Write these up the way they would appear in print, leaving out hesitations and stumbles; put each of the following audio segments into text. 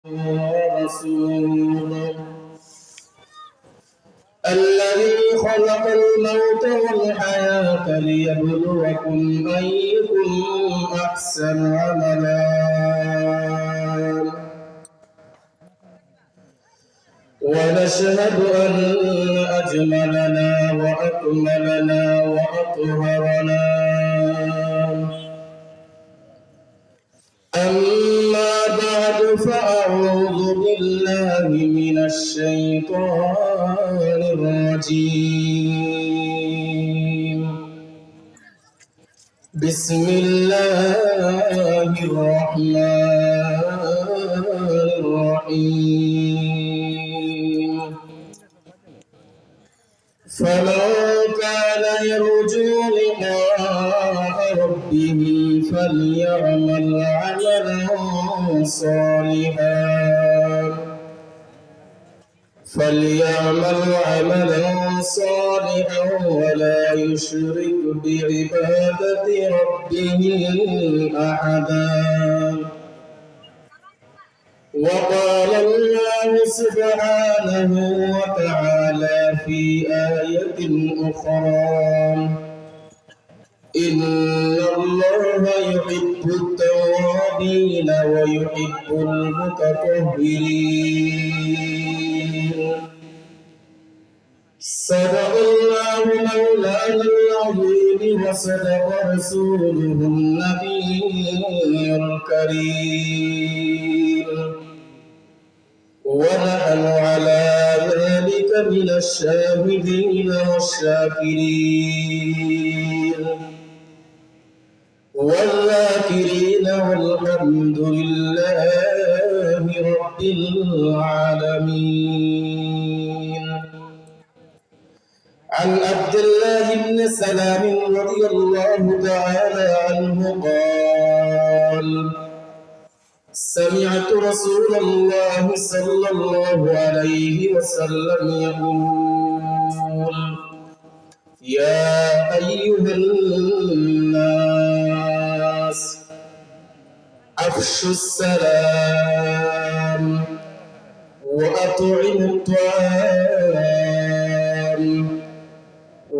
ورسوله الذي خلق الموت والحياة ليبلوكم أيكم أحسن عملا ونشهد أن أجملنا وأكملنا وأطهرنا أما بعد فأعوذ بالله من الشيطان الرجيم بسم الله الرحمن الرحيم فمن كان يرجو لقاء ربه فليعمل عملا صالحا ولا يشرك بعبادة ربه أحدا. وقال الله سبحانه وتعالى في آية أخرى إن الله يحب التوابين ويحب المتطهرين. صدق الله مولانا العظيم وصدق رسوله النبي الكريم ونحن على ذلك من الشاهدين والشاكرين والذاكرين والحمد لله رب العالمين. عن عبد الله بن سلام رضي الله تعالى عنه قال سمعت رسول الله صلى الله عليه وسلم يقول يا أيها الناس أفشوا السلام وأطعموا الطعام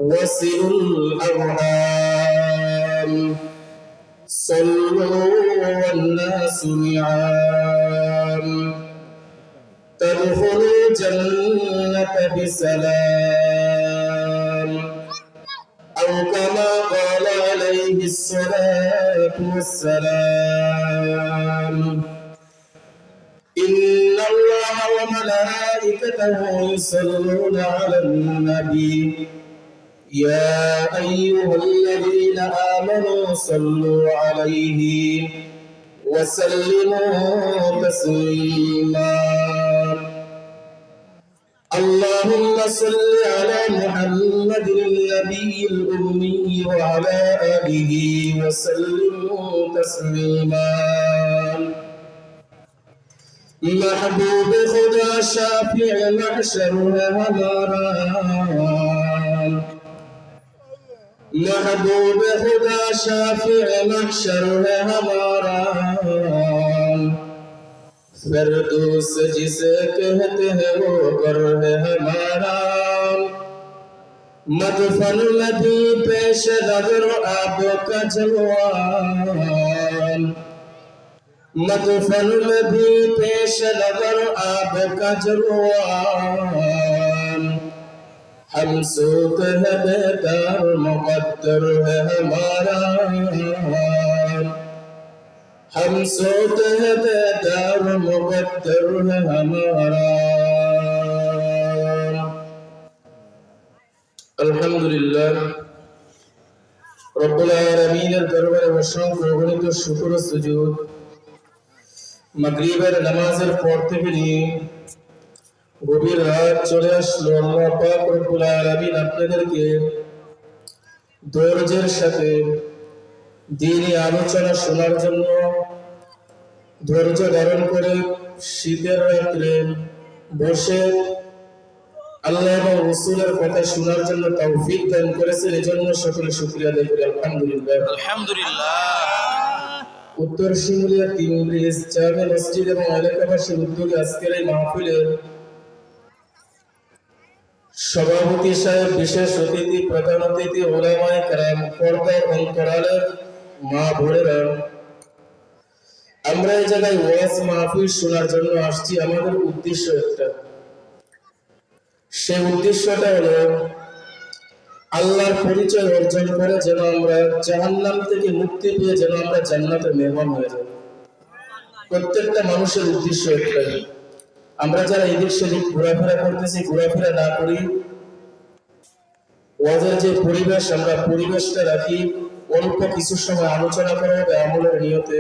وصلوا الأرحام صلوا والناس نعام تدخلوا الجنة بسلام أو كما قال عليه الصلاة والسلام. إن الله وملائكته يصلون على النبي يا أيها الذين آمنوا صلوا عليه وسلموا تسليما. اللهم صل على محمد النبي الأمي وعلى آله وسلم تسليما. محبوب خدا شافع محشر وهمران محبوب خدا شافع محشر وهمران फिरदौस जिसे कहते हैं वो बर है हमारा मदफन में भी पेश नजर आपका जलवान मदफन में भी पेश नजर आपका जलवान हम सोते हैं बेकार मुकद्दर है हमारा हम सोते हैं बेदार मुकद्दर है हमारा। अल्हम्दुलिल्लाह रब्बुल आलमीনের দরবারে অসংখ্য অগণিত শুকর ও সুজুদ। মাগরিবের নামাজের পর থেকে নিয়ে গভীর রাত চলে আসলো। আল্লাহ পাক রব্বুল আলামিন আপনাদেরকে ধৈর্যের সাথে দ্বীনি আলোচনা শোনার জন্য ধৈর্য ধারণ করে শীতের রাত্রে বসে আল্লাহ এবং রাসূলের কথা শোনার জন্য তৌফিক দান করেছেন। এজন্য সকলে শুকরিয়া আদায় করি আলহামদুলিল্লাহ। আলহামদুলিল্লাহ। উত্তর শিমুলিয়া 3 ব্রিজ জামে মসজিদ এবং এলাকাবাসীর উদ্যোগে আজকের এই মাহফিলের সভাপতি সাহেব, বিশেষ অতিথি, প্রধান অতিথি, ওলামায়ে কেরাম, পর্দার অন্তরালের মা বোনেরা, আমরা এই জায়গায় ওয়াজ মাহফিল শোনার জন্য আসছি। আমাদের উদ্দেশ্য একটা, সেই উদ্দেশ্যটা হলো আল্লাহর পরিচয় অর্জন করে যেন আমরা জাহান্নাম থেকে মুক্তি পেয়ে যেন আমরা জান্নাতের মেহমান হয়ে যাব। প্রত্যেকটা মানুষের উদ্দেশ্য একটাই। আমরা যারা এদিক সেদিক ঘোরাফেরা করতেছি, ঘোরাফেরা না করি, ওয়াজের যে পরিবেশ, আমরা পরিবেশটা রাখি। অল্প কিছু সময় আলোচনা করা হবে আমলের নিয়তে।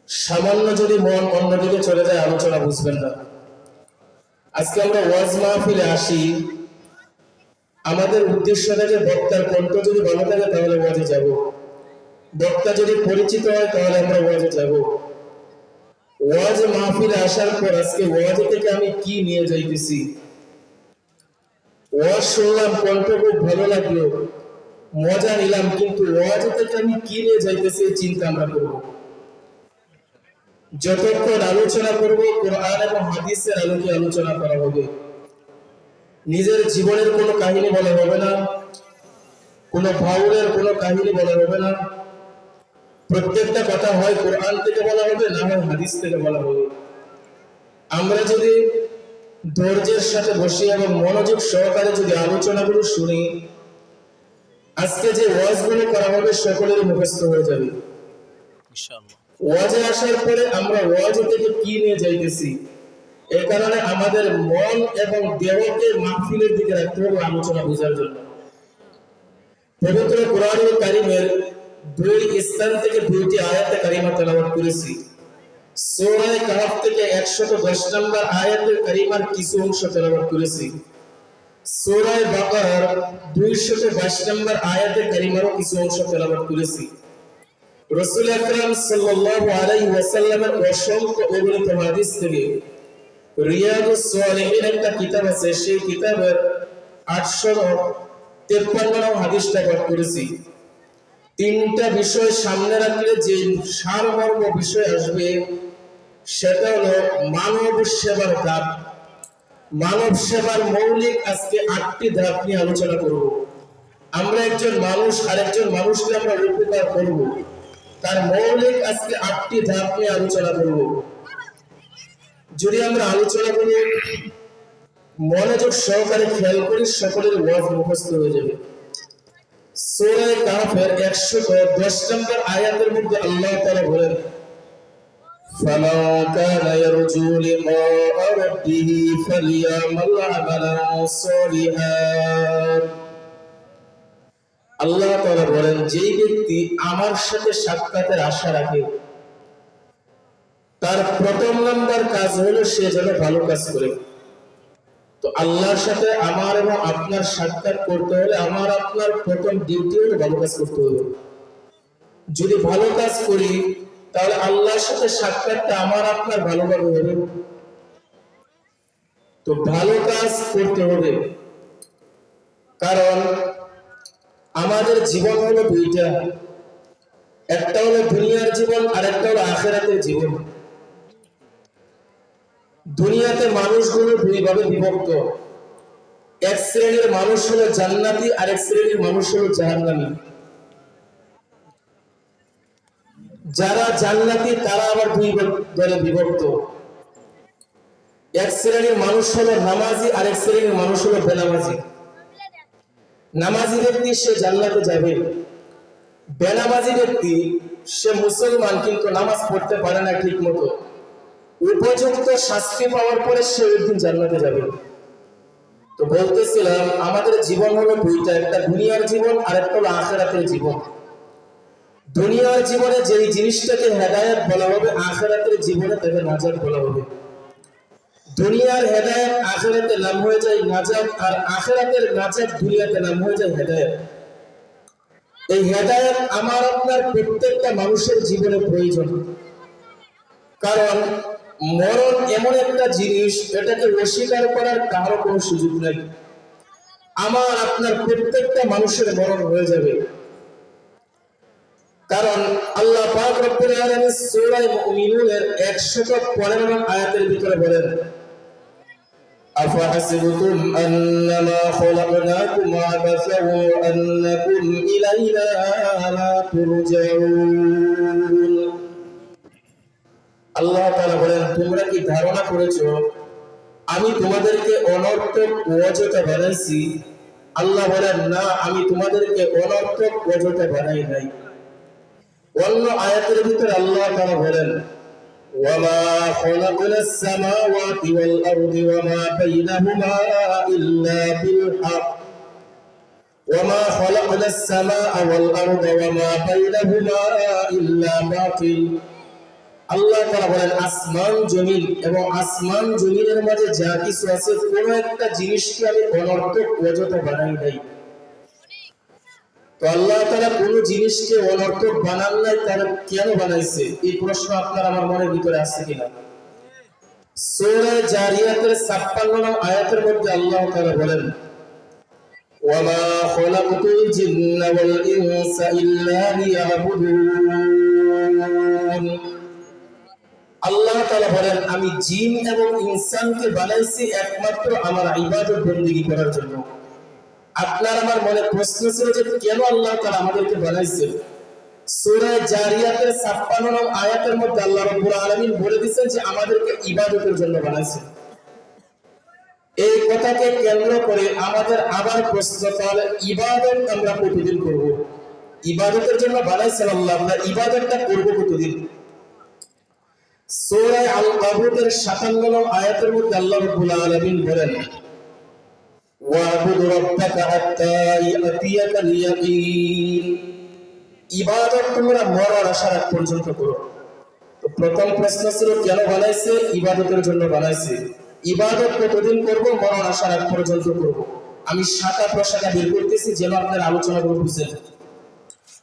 সামান্য যদি মন অন্যদিকে চলে যায়, আলোচনা বুঝবেন না। আজকে আমরা ওয়াজ মাহফিলে আসি, আমাদের উদ্দেশ্য থাকে বক্তার কণ্ঠ যদি ভালো থাকে তাহলে ওয়াজে যাব, বক্তা যদি পরিচিত হয় তাহলে আমরা ওয়াজে যাব। ওয়াজ মাহফিলে আসার পর আজকে ওয়াজ থেকে আমি কি নিয়ে যাইতেছি, ওয়াজ শুনলাম, কণ্ঠ খুব ভালো লাগলো, মজা নিলাম, কিন্তু ওয়াজ থেকে আমি কি নিয়ে যাইতেছি এই চিন্তা আমরা করব। যতক্ষণ আলোচনা করব কোরআন এবং হাদিসের আলোকে আলোচনা করা হবে। নিজের জীবনের কোনো কাহিনী বলা হবে না, কোনো ভাউলের কোনো কাহিনী বলা হবে না। প্রত্যেকটা কথা হয় কোরআন থেকে বলা হবে, না হয় হাদিস থেকে বলা হবে। আমরা যদি ধৈর্যের সাথে বসি এবং মনোযোগ সহকারে যদি আলোচনাগুলো শুনি, আজকে যে ওয়াজগুলো করা হবে সকলেরই মুখস্থ হয়ে যাবে ইনশাআল্লাহ। ওয়াজে আসার পরে আমরা ওয়াজ থেকে কি নিয়ে যাইতেছি, এই কারণে আমাদের মন এবং দেহকে মাহফিলের দিকে রাখতে হবে আলোচনা বোঝার জন্য। পবিত্র কোরআনুল কারীমের 2 স্থান থেকে 2টি আয়াতে কারিমা তেলাওয়াত করেছি। সূরা কাহফ থেকে 110 নম্বর আয়াতের কারিমার কিছু অংশ তেলাওয়াত করেছি। সূরা বাকারার 222 নম্বর আয়াতের কারিমারও কিছু অংশ তেলাওয়াত করেছি। রাসূল আকরাম সাল্লাল্লাহু আলাইহি ওয়াসাল্লামের অসংখ্য অগণিত হাদিস থেকে রিয়াদুস সালিহিন একটা কিতাব আছে, সেই কিতাবের 853 নম্বর হাদিসটা পাঠ করেছি। 3টা বিষয় সামনে রাখলে যে সারমর্ম বিষয় আসবে সেটা হলো মানব সেবার ধাপ। মানব সেবার মৌলিক আজকে 8টি ধাপ নিয়ে আলোচনা করব। আমরা একজন মানুষ আরেকজন মানুষকে আমরা উপকার করব, তার মৌলিক আজকে 8টি ধাপ নিয়ে আলোচনা করব। যদি আমরা আলোচনা করি, মনোযোগ সহকারে খেয়াল করি, সকলের ওয়াজ মুখস্থ হয়ে যাবে। সূরা কাহফের 110 নম্বর আয়াতের মধ্যে আল্লাহ তাআলা বলেন, ফালা কানা ইয়ারজু লিকা রাব্বিহি ফালইয়ামাল আমালান সালিহান। আল্লাহ তাআলা বলেন, যেই ব্যক্তি আমার সাথে সাক্ষাতের আশা রাখে, তার প্রথম নাম্বার কাজ হলো সে যেন ভালো কাজ করে। তো আল্লাহর সাথে আমার এবং আপনার সাক্ষাৎ করতে হলে আমার আপনার প্রথম ডিউটি হলো ভালো কাজ করতে হবে। যদি ভালো কাজ করি তাহলে আল্লাহর সাথে সাক্ষাৎটা আমার আপনার ভালোভাবে হবে। তো ভালো কাজ করতে হবে, কারণ আমাদের জীবন হলো 2টা, একটা হলো দুনিয়ার জীবন আর একটা হলো আখিরাতের জীবন। দুনিয়াতে মানুষগুলো 2 ভাবে বিভক্ত। এক শ্রেণীর মানুষ হলো জান্নাতি আর এক শ্রেণীর মানুষ হলো জাহান্নামী। যারা জান্নাতি তারা আবার 2 দলে বিভক্ত। এক শ্রেণীর মানুষ হলো নামাজি আর এক শ্রেণীর মানুষ হলো বেনামাজি। নামাজি ব্যক্তি সে জান্নাতে যাবে, বেনামাজি ব্যক্তি সে মুসলমান কিন্তু নামাজ পড়তে পারে না ঠিক মতো, উপযুক্ত শাস্তি পাওয়ার পরে সে একদিন জান্নাতে যাবে। তো বলতেছিলাম আমাদের জীবন হলো 2টা, একটা দুনিয়ার জীবন আর একটা হলো আখিরাতের জীবন। দুনিয়ার জীবনে যেই জিনিসটাকে হেদায়েত বলা হবে, আখিরাতের জীবনে তাকে নাজাত বলা হবে। দুনিয়ার হেদায়েত আখিরাতে নাম হয়ে যায় নাজাত, আর আখিরাতের নাজাত দুনিয়াতে নাম হয়ে যায় হেদায়েত। এই হেদায়েত আমার আপনার প্রত্যেকটা মানুষের জীবনে প্রয়োজন, কারণ মরণ এমন একটা জিনিস, এটাকে অস্বীকার করার কারো কোনো সুযোগ নাই। আমার আপনার প্রত্যেকটা মানুষের মরণ হয়ে যাবে, কারণ আল্লাহ পাক রব্বুল আলামিন সূরা মুমিনুনের 115 নং আয়াতের ভিতরে বলেন, আফাহাসিবতুম আন্নামা খলাকনাকুম আবাসান ওয়া আন্নাকুম ইলাইনা লা তুরজাউন। আল্লাহ তাআলা বলেন, তোমরা কি ধারণা করেছো আমি তোমাদেরকে অনর্থক অযথা বানাইছি? আল্লাহ বলেন, না, আমি তোমাদেরকে অনর্থক অযথা বানাই নাই। অন্য আয়াতের ভিতরে আল্লাহ তাআলা বলেন, ওয়ামা খালাকনাস সামাওয়াতি ওয়াল আরদি ওয়ামা বাইনাহুমা ইল্লা বিল হক ওয়ামা খালাকনাস সামাআ ওয়াল আরদা ওয়ামা বাইনাহুমা ইল্লা বাতিল। আল্লাহ তাআলা বলেন, আসমান জমিন এবং আসমান জমিনের মাঝে যা কিছু আছে কোন একটা জিনিসকে আমি অনর্থক অযথা বানাই নাই। তো আল্লাহ তাআলা কোন জিনিসকে অনর্থক বানান নাই, তাহলে কেন বানাইছে? এই প্রশ্ন আপনার আমার মনের ভিতরে আছে কিনা? সূরা জারিয়াতের 56 নং আয়াতের মধ্যে আল্লাহ তাআলা বলেন, ওয়ামা খালাকতুল জিন্না ওয়াল ইনসা ইল্লা লিয়াবুদুন। আল্লাহ তাআলা বলেন, আমি জিন এবং ইনসানকে বানাইছি একমাত্র আমার ইবাদত বندگی করার জন্য। আপনার আমার মনে প্রশ্ন ছিল যে কেন আল্লাহ তাআলা আমাদেরকে বানাইছেন? সূরা জারিয়াতের 56 নং আয়াতের মধ্যে আল্লাহ রাব্বুল আলামিন বলে দিয়েছেন যে আমাদেরকে ইবাদতের জন্য বানাইছেন। এই কথাকে কেন্দ্র করে আমাদের আবার প্রশ্ন, তাহলে ইবাদত আমরা কতদিন করব? ইবাদতের জন্য বানাইছেন আল্লাহ, আমরা ইবাদতটা করব কতদিন? সূরা আল-কাবুতের 57 নং আয়াতের মধ্যে আল্লাহ রাব্বুল আলামিন বলেন, ওয়াবুদ রাব্বাকা হাত্তা ইয়াতিয়াকাল ইয়াকিন। ইবাদত তোমরা মরার আশার আগ পর্যন্ত করো। তো প্রথম প্রশ্ন ছিল কেন বানাইছে? ইবাদতের জন্য বানাইছে। ইবাদত কতদিন করব? মরার আশার আগ পর্যন্ত করব। আমি শাখা প্রশাখা বের করতেছি যেন আপনার আলোচনাগুলো বুঝেন।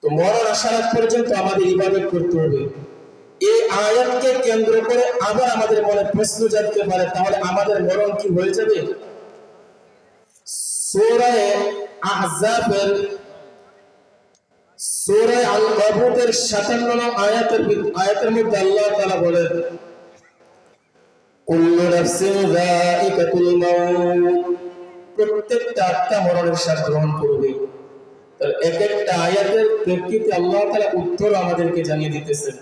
তো মরার আশার আগ পর্যন্ত আমাদের ইবাদত করতে হবে। এই আয়াতকে কেন্দ্র করে আবার আমাদের মনে প্রশ্ন জাগতে পারে, তাহলে আমাদের মরণ কি হয়ে যাবে? সূরা আহজাবের সূরা আল-কাবুতের 57 নং আয়াতের মধ্যে আল্লাহ তাআলা বলেন, কুল্লু নাফসিন যায়িকাতুল মাউত। প্রত্যেকটা আত্মা মরণের স্বাদ গ্রহণ করবে। তার এক একটা আয়াতের প্রেক্ষিতে আল্লাহ তাআলা উত্তর আমাদেরকে জানিয়ে দিতেছেন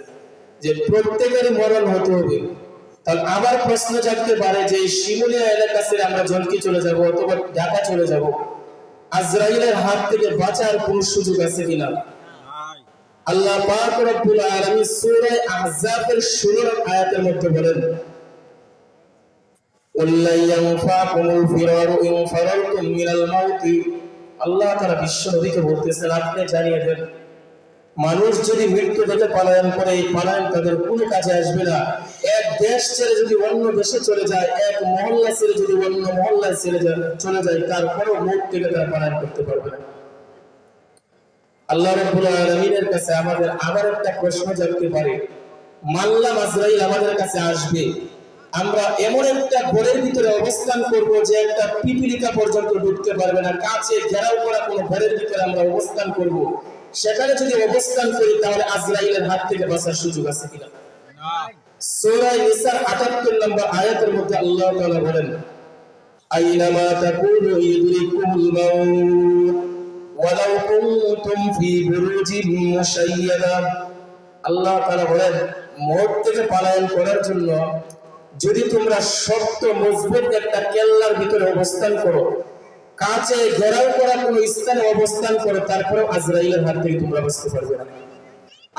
যে প্রত্যেকেরই মরণ হতে হবে। তাহলে আবার প্রশ্ন জাগতে পারে যে শিমুলিয়া এলাকা ছেড়ে আমরা জলকি চলে যাব অথবা ঢাকা চলে যাব, আজরাইলের হাত থেকে বাঁচার কোন সুযোগ আছে কিনা? আল্লাহ পাক রব্বুল আলামিন সূরা আহজাবের 16 নং আয়াতের মধ্যে বলেন, ওয়াল্লা ইয়ানফাকুমুল ফিরারু ইন ফারারতুম মিনাল মাউতি। আল্লাহ তাআলা বিশ্ব নবীকে বলতেছেন, আপনি জানিয়ে দেন মানুষ যদি মৃত্যু থেকে পলায়ন করে, এই পলায়ন তাদের কোনো কাজে আসবে না। এক দেশ ছেড়ে যদি অন্য দেশে চলে যায়, এক মহল্লা ছেড়ে যদি অন্য মহল্লায় চলে যায়, তারপরেও মৌত থেকে তারা পলায়ন করতে পারবে না। আল্লাহ রাব্বুল আলামিনের কাছে আমাদের আবার একটা প্রশ্ন জাগতে পারে, মানলাম আজরাইল আমাদের কাছে আসবে, আমরা এমন একটা ঘরের ভিতরে অবস্থান করব যে একটা পিপিলিকা পর্যন্ত ঢুকতে পারবে না, কাছে ঘেরাও করা কোনো ঘরের ভিতরে আমরা অবস্থান করব। সেখানে যদি অবস্থান করি তাহলে আজরাইলের হাত থেকে বাঁচার সুযোগ আছে কিনা? সূরা নিসার 78 নম্বর আয়াতের মধ্যে আল্লাহ তাআলা বলেন, আইনামা তাকুনু ইউদরিকুমুল মাউত ওয়ালাউ কুনতুম ফি বুরুজিন মুশাইয়াদা। আল্লাহ তাআলা বলেন, মওত থেকে পলায়ন করার জন্য যদি তোমরা শক্ত মজবুত একটা কেল্লার ভিতরে অবস্থান করো, কাছে ঘেরাও করা কোনো স্থানে অবস্থান করো, তারপরে আজরাইলের হাত থেকে তোমরা বাঁচতে পারবে না।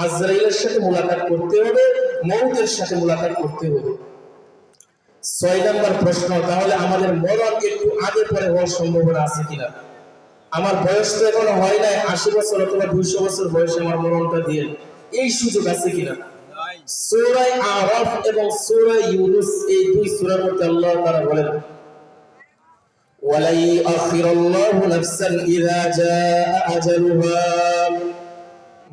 আজরাইলের সাথে মুলাকাত করতে হবে, মওতের সাথে মুলাকাত করতে হবে। 6 নম্বর প্রশ্ন, তাহলে আমাদের মরণ একটু আগে পরে হওয়ার সম্ভাবনা আছে কিনা? আমার বয়স তো এখনো হয় নাই 80 বছর অথবা 200 বছর বয়সে আমার মরণটা দিয়ে এই সুযোগ আছে কিনা? সূরা আরাফ এবং সূরা ইউনূস এই দুই সূরার মধ্যে আল্লাহ তাআলা বলেন, ওয়ালা ইউআখিরুল্লাহু নাফসান ইযা জাআ আজালুহা।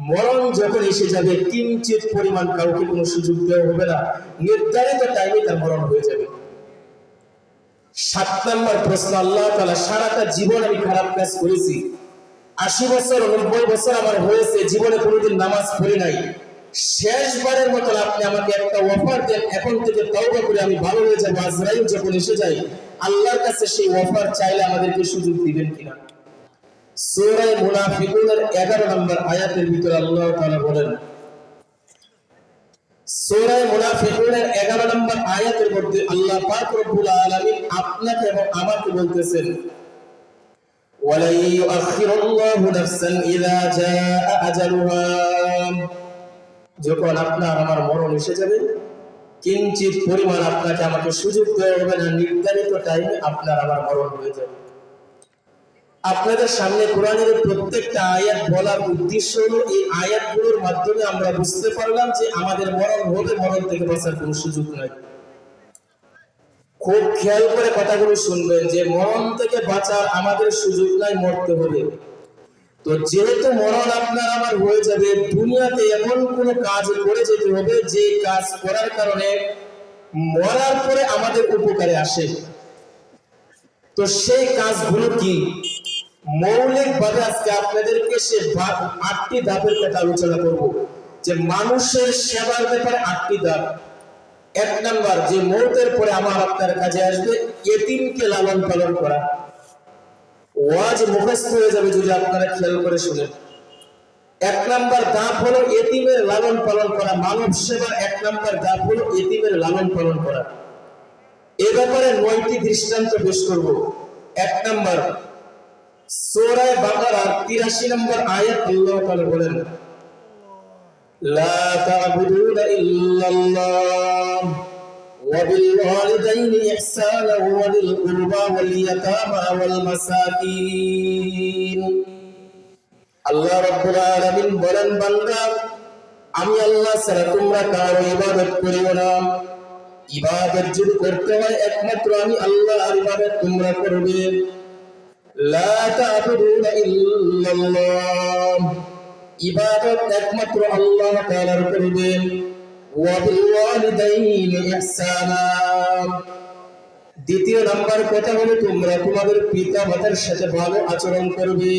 মরণ যখন এসে যাবে কিঞ্চিত পরিমাণ কাউকে কোনো সুযোগ দেওয়া হবে না, নির্ধারিত টাইমে তার মরণ হয়ে যাবে। 7 নম্বর প্রশ্ন, আল্লাহ তাআলা সারাটা জীবন আমি খারাপ কাজ করেছি, 80 বছর 90 বছর আমার হয়েছে, জীবনে কোনোদিন নামাজ পড়ি নাই, শেষবারের মতো আপনি আমাকে একটা অফার দেন, এখন থেকে তওবা করে আমি ভালো হয়ে যাবো, আজরাইল যখন এসে যায় আল্লাহর কাছে সেই অফার চাইলে আমাদেরকে সুযোগ দিবেন কিনা? সূরা মুনাফিকুনের 11 নম্বর আয়াতের ভিতরে আল্লাহ তাআলা বলেন, সূরা মুনাফিকুনের 11 নম্বর আয়াতের মধ্যে আল্লাহ পাক রব্বুল আলামিন আপনাকে এবং আমাকে বলতেছেন, ওয়ালাই ইউআখিরুল্লাহু নাফসান ইযা জাআ আজালুহা, যখন আপনার আমার মরণ এসে যাবে কিঞ্চিত পরিমাণ আপনাকে আমাকে সুযোগ দেওয়া হবে না, নির্ধারিত টাইমে আপনার আমার মরণ হয়ে যাবে। আপনাদের সামনে কোরআনের প্রত্যেকটা আয়াত বলার উদ্দেশ্য হলো এই আয়াতগুলোর মাধ্যমে আমরা বুঝতে পারলাম যে আমাদের মরণ হবে, মরণ থেকে বাঁচার কোনো সুযোগ নাই। খুব খেয়াল করে কথাগুলো শুনবেন যে মরণ থেকে বাঁচার আমাদের সুযোগ নাই, মরতে হবে। তো যেহেতু মরণ আপনার আমার হয়ে যাবে, দুনিয়াতে এমন কোন কাজ করে যেতে হবে যে কাজ করার কারণে মরার পরে আমাদের উপকারে আসে। তো সেই কাজগুলো কি? মৌলিকভাবে আজকে আপনাদেরকে সে 8টি ধাপের কথা আলোচনা করব, যে মানুষের সেবার ব্যাপারে 8টি ধাপ। 1 নাম্বার, যে মৌতের পরে আমার আপনার কাজে আসবে ইতিমকে লালন পালন করা। ওয়াজ মুখস্থ হয়ে যাবে যদি আপনারা খেয়াল করে শুনেন। 1 নাম্বার ধাপ হলো ইতিমের লালন পালন করা। মানব সেবার 1 নাম্বার ধাপ হলো ইতিমের লালন পালন করা। এ ব্যাপারে 9টি দৃষ্টান্ত পেশ করব। 1 নাম্বার, সূরা বাকারার 83 নম্বর আয়াত আল্লাহ তাআলা বলেন, লা তা'বুদুনা ইল্লাল্লাহ ওয়া বিল ওয়ালিদাইনি ইহসানা ওয়া বিল কুরবা ওয়াল ইয়াতামা ওয়াল মাসাকিন। আল্লাহ রাব্বুল আলামিন বলেন, বান্দা আমি আল্লাহ ছাড়া তোমরা কারো ইবাদত করিও না। ইবাদত যদি করতে হয় একমাত্র আমি আল্লাহর ইবাদত তোমরা করবে। লা তা'বুদুনা ইল্লাল্লাহ, ইবাদত একমাত্র আল্লাহ তাআলার করবেন। ওয়া বিল ওয়ালিদাইনি ইহসানা, দ্বিতীয় নাম্বার কথা হলো তোমরা তোমাদের পিতা মাতার সাথে ভালো আচরণ করবে।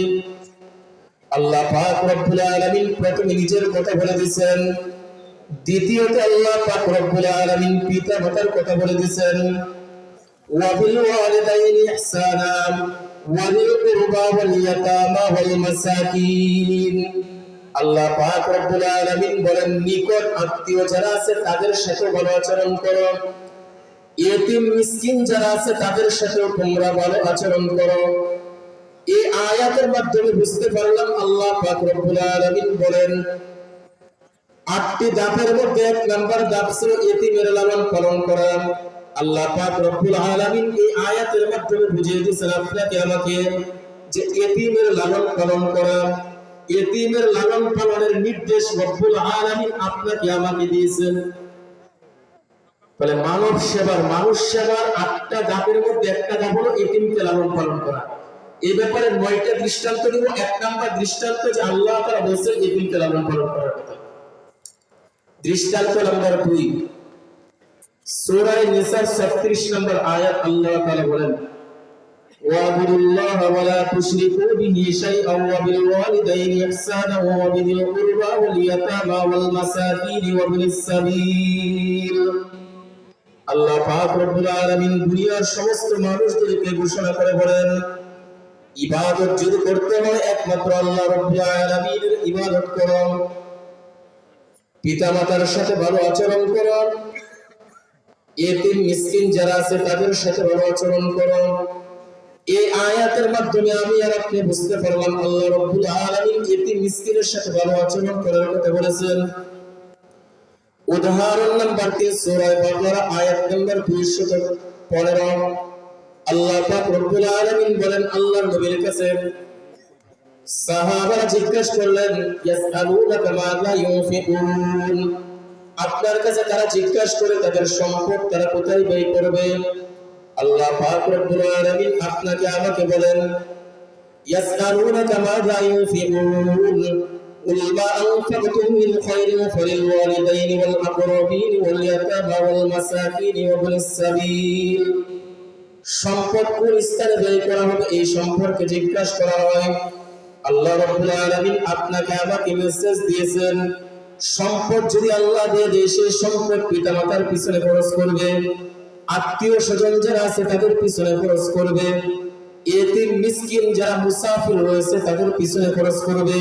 আল্লাহ পাক রব্বুল আলামিন প্রথমে নিজের কথা বলে দিয়েছেন, দ্বিতীয়ত আল্লাহ পাক রব্বুল আলামিন পিতা মাতার কথা বলে দিয়েছেন। ওয়া বিল ওয়ালিদাইনি ইহসানা ওয়া বিল কুরবা ওয়াল ইয়াতামা ওয়াল মাসাকিন। আল্লাহ পাক রব্বুল আলামিন বলেন, নিকট আত্মীয় যারা আছে তাদের সাথে ভালো আচরণ করো, ইতিম মিসকিন যারা আছে তাদের সাথে তোমরা ভালো আচরণ করো। এই আয়াতের মাধ্যমে বুঝতে পারলাম আল্লাহ পাক রব্বুল আলামিন বলেন 8টি ধাপের মধ্যে 1 নাম্বার ধাপ ছিল ইতিমের লালন পালন করা। আল্লাহ পাক রব্বুল আলামিন এই আয়াতের মাধ্যমে বুঝিয়ে দিয়েছেন আপনাকে আমাকে যে ইতিমের লালন পালন করা। ইতিমের লালন পালনের নির্দেশ রব্বুল আলামিন আপনাকে আমাকে দিয়েছেন। তাহলে মানব সেবার মানুষ সেবার 8টা ধাপের মধ্যে একটা ধাপ হলো ইতিমকে লালন পালন করা। এই ব্যাপারে 9টা দৃষ্টান্ত দিব। 1 নাম্বার দৃষ্টান্ত যে আল্লাহ তাআলা বলেছেন ইতিমকে লালন পালন করার কথা। দৃষ্টান্ত নাম্বার 2, সূরা নিসার 36 নম্বর আয়াত আল্লাহ তাআলা বলেন, ওয়া'বুদুল্লাহা ওয়া লা তুশরিকু বিহি শাইআন ওয়া বিল ওয়ালিদাইনি ইহসানা ওয়া বিল কুরবা ওয়াল ইয়াতামা ওয়াল মাসাকিন ওয়া বিস সাবিল। আল্লাহ পাক রব্বুল আলামিন দুনিয়ার সমস্ত মানুষদেরকে ঘোষণা করে বলেন, ইবাদত যদি করতে হয় একমাত্র আল্লাহ রাব্বুল আলামিনের ইবাদত করো, পিতামাতার সাথে ভালো আচরণ করো, ইতিম মিসকিন যারা আছে তাদের সাথে ভালো আচরণ করো। এই আয়াতের মাধ্যমে আমি আর আপনি বুঝতে পারলাম আল্লাহ রাব্বুল আলামিন ইতিম মিসকিনের সাথে ভালো আচরণ করার কথা বলেছেন। উদাহরণ নাম্বার 3, সূরা বাকারা আয়াত নাম্বার 215। আল্লাহ পাক রব্বুল আলামিন বলেন, আল্লাহর নবীর কাছে সাহাবারা জিজ্ঞাসা করলেন, ইয়াসআলুনাকা মাযা ইউনফিকুন, আপনার কাছে তারা জিজ্ঞাসা করে তাদের সম্পদ তারা কোথায় ব্যয় করবে। আল্লাহ পাক রব্বুল আলামিন আপনাকে আমাকে বলেন, ইয়াসআলুনাকা মাযা ইউনফিকুন কুল মা আনফাকতুম মিন খায়রিন ফালিল ওয়ালিদাইনি ওয়াল আকরাবিন ওয়াল ইয়াতামা ওয়াল মাসাকিন ওয়া বিস সাবিল। সম্পদ কোন স্থানে ব্যয় করা হবে এই সম্পর্কে জিজ্ঞাসা করা হয়। আল্লাহ রাব্বুল আলামিন আপনাকে আমাকে মেসেজ দিয়েছেন, সম্পদ যদি আল্লাহ দিয়ে দেয় সেই সম্পদ পিতামাতার পিছনে খরচ করবে, আত্মীয় স্বজন যারা আছে তাদের পিছনে খরচ করবে, এতিম মিসকিন যারা মুসাফির রয়েছে তাদের পিছনে খরচ করবে।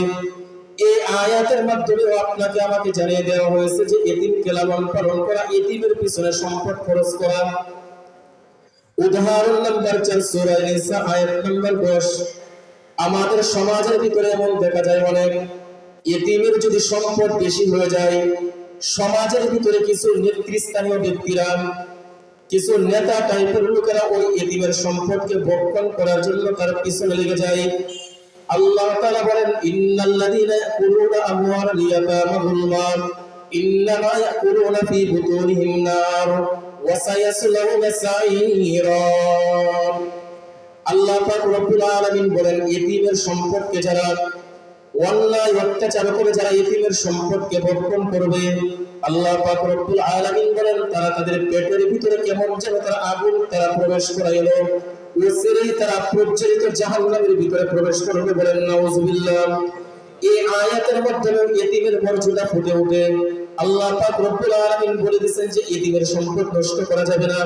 এই আয়াতের মাধ্যমে আপনাকে আমাকে জানিয়ে দেওয়া হয়েছে যে এতিমকে লালন পালন করা, এতিমের পিছনে সম্পদ খরচ করা। উদাহরণ নাম্বার 4 সূরা নিসা আয়াত নাম্বার 10। আমাদের সমাজের ভিতরে এমন দেখা যায় অনেক এতিমের যদি সম্পদ বেশি হয়ে যায়, সমাজের ভিতরে কিছু নেতৃস্থানীয় ব্যক্তিরা, কিছু নেতা টাইপের লোকেরা ওই এতিমের সম্পদকে ভক্ষণ করার জন্য তার পিছনে লেগে যায়। আল্লাহ তাআলা বলেন, ইন্নাল্লাযীনা ইয়াকুলুনা আমওয়ালাল ইয়াতামা যুলমান ইন্নামা ইয়াকুলুনা ফী বুতুনিহিম নার ওয়া সায়াসলাউনা সাঈরা। আল্লাহ পাক রব্বুল আলামিন বলেন, এতিমের সম্পদকে যারা অন্যায় অত্যাচার করে, যারা এতিমের সম্পদকে ভক্ষণ করবে, আল্লাহ পাক রব্বুল আলামিন বলেন তারা তাদের পেটের ভিতরে কেমন যেন তারা আগুন তারা প্রবেশ করাইলো, ওসিরেই তারা প্রজ্বলিত জাহান্নামের ভিতরে প্রবেশ করবে। বলেন নাউজুবিল্লাহ। এই আয়াতের মাধ্যমে এতিমের মর্যাদা ফুটে ওঠে। আল্লাহ পাক রব্বুল আলামিন বলে দিয়েছেন যে এতিমের সম্পদ নষ্ট করা যাবে না,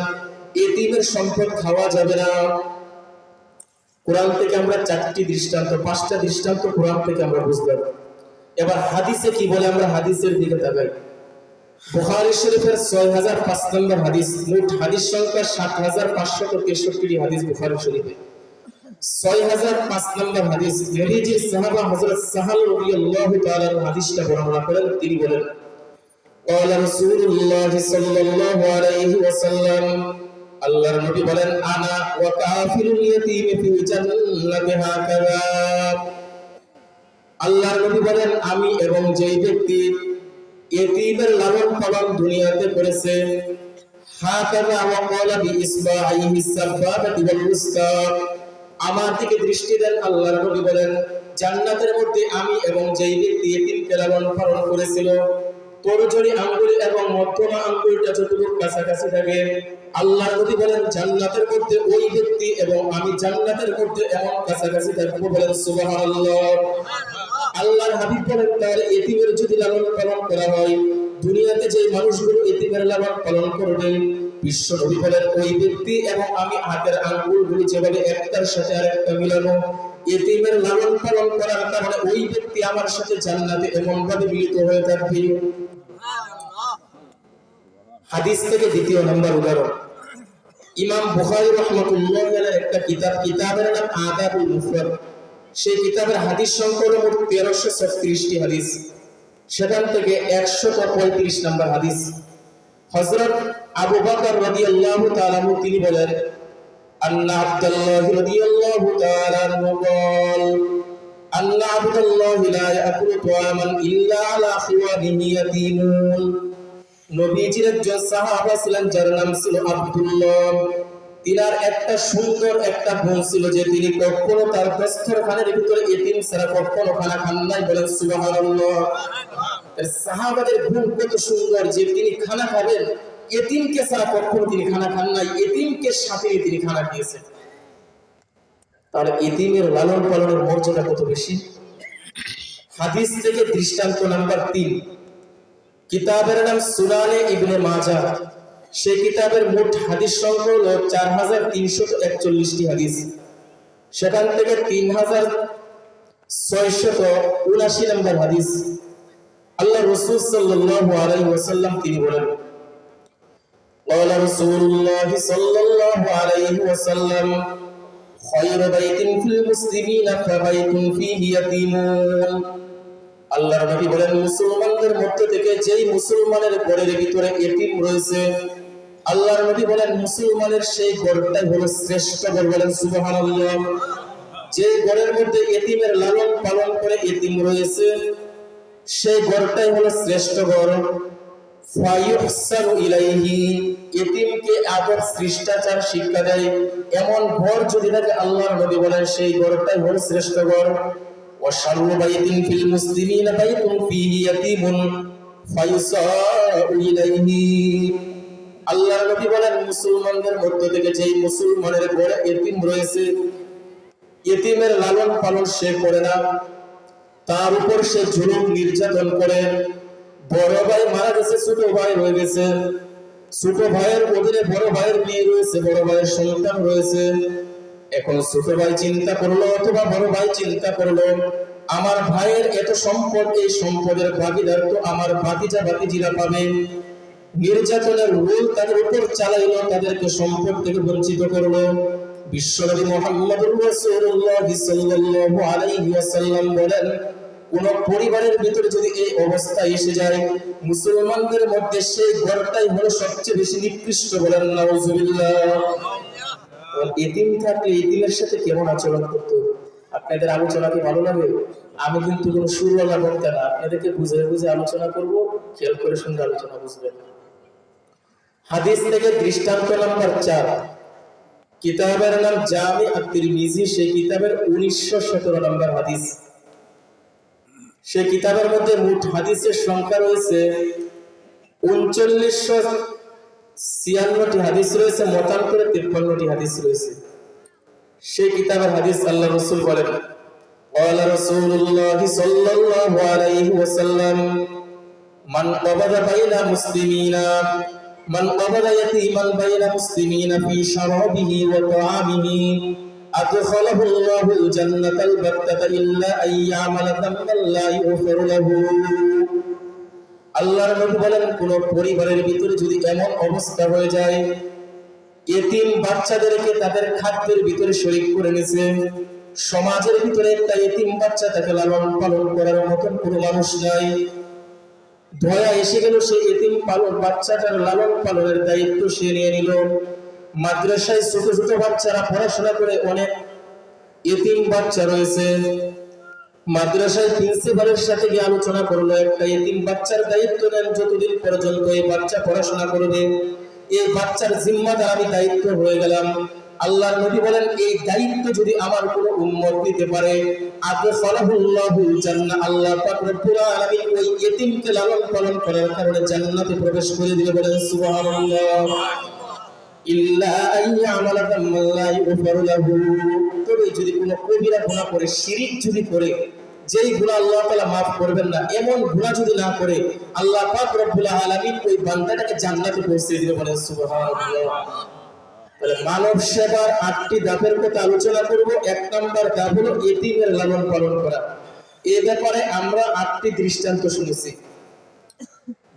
এতিমের সম্পদ খাওয়া যাবে না। কোরআন থেকে আমরা 4টি দৃষ্টান্ত, 5টা দৃষ্টান্ত কোরআন থেকে আমরা বুঝলাম। এবার হাদিসে কি বলে, আমরা হাদিসের দিকে তাকাই। বুখারী শরীফের 6005 নম্বর হাদিস, মোট হাদিস সংখ্যা 7563টি হাদিস বুখারী শরীফে। 6005 নম্বর হাদিস, নবীজির সাহাবা হযরত সাহাল রাদিয়াল্লাহু তাআলা হাদিসটা বর্ণনা করেন। তিনি বলেন, ক্বালা রাসূলুল্লাহ সাল্লাল্লাহু আলাইহি ওয়াসাল্লাম, আল্লাহর নবী বলেন, আনা ওয়া কাফিরুল ইয়াতীম ফিল জান্নাতি হাকাযা। আল্লাহর নবী বলেন, আমি এবং যেই ব্যক্তি এতিমের লালন পালন দুনিয়াতে করেছে, হাকাযা ওয়া ক্বালা বি ইসবাইহি সাবাবাতি ওয়াল উসতা, আমার দিকে দৃষ্টি দেন। আল্লাহর নবী বলেন, জান্নাতের মধ্যে আমি এবং যেই ব্যক্তি এতিমকে লালন পালন করেছিল, তর্জনী আঙ্গুল এবং মধ্যমা আঙ্গুলটা যতটুকু কাছাকাছি থাকে, আল্লাহর নবী বলেন জান্নাতের মধ্যে ওই ব্যক্তি এবং আমি জান্নাতের মধ্যে এমন কাছাকাছি থাকবো। বলেন সুবহানাল্লাহ। আল্লাহর হাবিব বলেন, তার এতিমের যদি লালন পালন করা হয়, দুনিয়াতে যে মানুষগুলো এতিমের লালন পালন করবে, বিশ্ব নবী বলেন ওই ব্যক্তি এবং আমি হাতের আঙ্গুলগুলি যেভাবে একটার সাথে আরেকটা মিলানো, এতিমের লালন পালন করার কারণে ওই ব্যক্তি আমার সাথে জান্নাতে এমন ভাবে মিলিত হয়ে থাকবে। হাদিস থেকে দ্বিতীয় নম্বর উদাহরণ, ইমাম বুখারী রাহমাতুল্লাহ আলাইহি একটা কিতাব, কিতাবের নাম আদাবুল মুফরাদ। সেই কিতাবের হাদিস সংখ্যা হলো 1336টি হাদিস, সেখান থেকে 135 নম্বর হাদিস। হযরত আবু বকর রাদিয়াল্লাহু তাআলা আনহু তিনি বলেন, আন্না আব্দুল্লাহ রাদিয়াল্লাহু তাআলা আনহু বল, আন্না আব্দুল্লাহ লা ইয়াকুলু তাআমান ইল্লা আলা আখওয়ানিহি ইয়াতীমুন। নবীজির একজন সাহাবা ছিলেন যার নাম ছিল আব্দুল্লাহ। তিনার একটা সুন্দর একটা গুণ ছিল যে তিনি কখনো তার দস্তরখানের ভিতরে এতিম ছাড়া কখনো খানা খান নাই। বলেন সুবহানাল্লাহ। সাহাবাদের গুণ কত সুন্দর যে তিনি খানা খাবেন, এতিমকে ছাড়া কখনো তিনি খানা খান নাই, এতিমকে সাথে তিনি খানা খেয়েছেন। তাহলে এতিমের লালন পালনের মর্যাদা কত বেশি। হাদিস থেকে দৃষ্টান্ত নাম্বার 3, কিতাবের নাম সুনানে ইবনে মাজাহ। সেই কিতাবের মোট হাদিস সংখ্যা হলো 4341টি হাদিস, সেখান থেকে 3679 নম্বর হাদিস। আল্লাহ রাসূল সাল্লাল্লাহু আলাইহি ওয়াসাল্লাম তিনি বলেন, ক্বালা রাসূলুল্লাহ সাল্লাল্লাহু আলাইহি ওয়াসাল্লাম, খায়রু বাইতিন ফিল মুসলিমিনা ফাবাইতুন ফীহি ইয়াতীমুন। আল্লাহর নবী বলেন, মুসলমানদের মধ্য থেকে যেই মুসলমানের ঘরের ভিতরে এতিম রয়েছে, আল্লাহর নবী বলেন মুসলমানের সেই ঘরটাই হলো শ্রেষ্ঠ ঘর। বলেন সুবহানাল্লাহ। যে ঘরের মধ্যে এতিমের লালন পালন করে এতিম রয়েছে, সেই ঘরটাই হলো শ্রেষ্ঠ ঘর। ফায়ুহসানু ইলাইহি, এতিমকে আদর শিষ্টাচার শিক্ষা দেয় এমন ঘর যদি থাকে, আল্লাহর নবী বলেন সেই ঘরটাই হলো শ্রেষ্ঠ ঘর। ওয়াশারু বাইতিন ফিল মুসলিমিনা বাইতুন ফীহি ইয়াতীমুন ফায়ুসাউ ইলাইহি। আল্লাহর নবী বলেন মুসলমানদের মধ্য থেকে যেই মুসলমানের ঘরে এতিম রয়েছে, এতিমের লালন পালন সে করে না, তার উপর সে জুলুম নির্যাতন করে। বড় ভাই মারা গেছে, ছোট ভাই রয়ে গেছে, ছোট ভাইয়ের অধীনে বড় ভাইয়ের মেয়ে রয়েছে, বড় ভাইয়ের সন্তান রয়েছে। এখন ছোট ভাই চিন্তা করলো অথবা বড় ভাই চিন্তা করলো, আমার ভাইয়ের এত সম্পদ, এই সম্পদের ভাগিদার তো আমার ভাতিজা ভাতিজিরা পাবে। নির্যাতনের রুল তাদের উপর চালাইলো, তাদেরকে সম্পদ থেকে বঞ্চিত করলো। বিশ্বনবী মুহাম্মদুর রাসূলুল্লাহ সাল্লাল্লাহু আলাইহি ওয়াসাল্লাম বলেন, কোন পরিবারের ভিতরে যদি এই অবস্থা এসে যায়, মুসলমানদের মধ্যে সেই ঘরটাই হলো সবচেয়ে বেশি নিকৃষ্ট। বলেন নাউজুবিল্লাহ। এতিম থাকলে এতিমের সাথে কেমন আচরণ করতে হবে? আপনাদের আলোচনা কি ভালো লাগে? আমি কিন্তু কোনো সুরওয়ালা বক্তা না, আপনাদেরকে বুঝে বুঝে আলোচনা করব, খেয়াল করে শুনলে আলোচনা বুঝবেন। হাদিস থেকে দৃষ্টান্ত নাম্বার 4, কিতাবের নাম জামি আত-তিরমিজি, সেই কিতাবের 1917 নম্বর হাদিস। সেই কিতাবের মধ্যে মোট হাদিসের সংখ্যা রয়েছে 3996টি হাদিস রয়েছে, মতান্তরে 53টি হাদিস রয়েছে। সেই কিতাবের হাদিস আল্লাহ রাসূল বলেন, ক্বালা রাসূলুল্লাহ সাল্লাল্লাহু আলাইহি ওয়াসাল্লাম, মান ক্বাবাদা বাইনা মুসলিমিনা, মান ক্বাবাদা ইয়াতীমান বাইনা মুসলিমিনা ফি শারাবিহি ওয়া তাআমিহি আদখালাহু আল্লাহুল জান্নাতাল বাত্তাতা ইল্লা আইয়ামালা তাম্মান লা ইউফারু লাহু। আল্লাহর নবী বলেন, কোন পরিবারের ভিতরে যদি এমন অবস্থা হয়ে যায়, এতিম বাচ্চাদেরকে তাদের খাদ্যের ভিতরে শরীক করে নিছে, সমাজের ভিতরে একটা এতিম বাচ্চা, তাকে লালন পালন করার মতন কোনো মানুষ নাই, দয়া এসে গেল, সেই এতিম বাচ্চাটার লালন পালনের দায়িত্ব সে নিয়ে নিল। মাদ্রাসায় ছোট ছোট বাচ্চারা পড়াশোনা করে, অনেক এতিম বাচ্চা রয়েছে। মাদ্রাসায় প্রিন্সিপালের সাথে গিয়ে আলোচনা করলো, একটা এতিম বাচ্চার দায়িত্ব নেন, যতদিন পর্যন্ত এই বাচ্চা পড়াশোনা করবে, এই বাচ্চার জিম্মাদার আমি দায়িত্ব হয়ে গেলাম। আল্লাহর নবী বলেন, এই দায়িত্ব যদি আমার কোনো উম্মত নিতে পারে, আদখালাহুল্লাহুল জান্নাহ, আল্লাহ পাক রব্বুল আলামিন ওই এতিমকে লালন পালন করার কারণে জান্নাতে প্রবেশ করে দিবে। বলেন সুবহানাল্লাহ। ইল্লা আইয়ামালা তাম্মান লা ইউফারু লাহু, তবে যদি কোনো কবিরা গুনাহ করে, শিরক যদি করে, যেই গুনাহ আল্লাহ তাআলা maaf করবেন না, এমন গুনাহ যদি না করে, আল্লাহ পাক রব্বুল আলামিন ওই বান্দাটাকে জান্নাতে পৌঁছে দিবে। বলেন সুবহানাল্লাহ। তাহলে মানব সেবার 8টি ধাপের কথা আলোচনা করব। 1 নাম্বার ধাপ হলো এতিমের লালন পালন করা। এই ব্যাপারে আমরা 8টি দৃষ্টান্ত শুনেছি।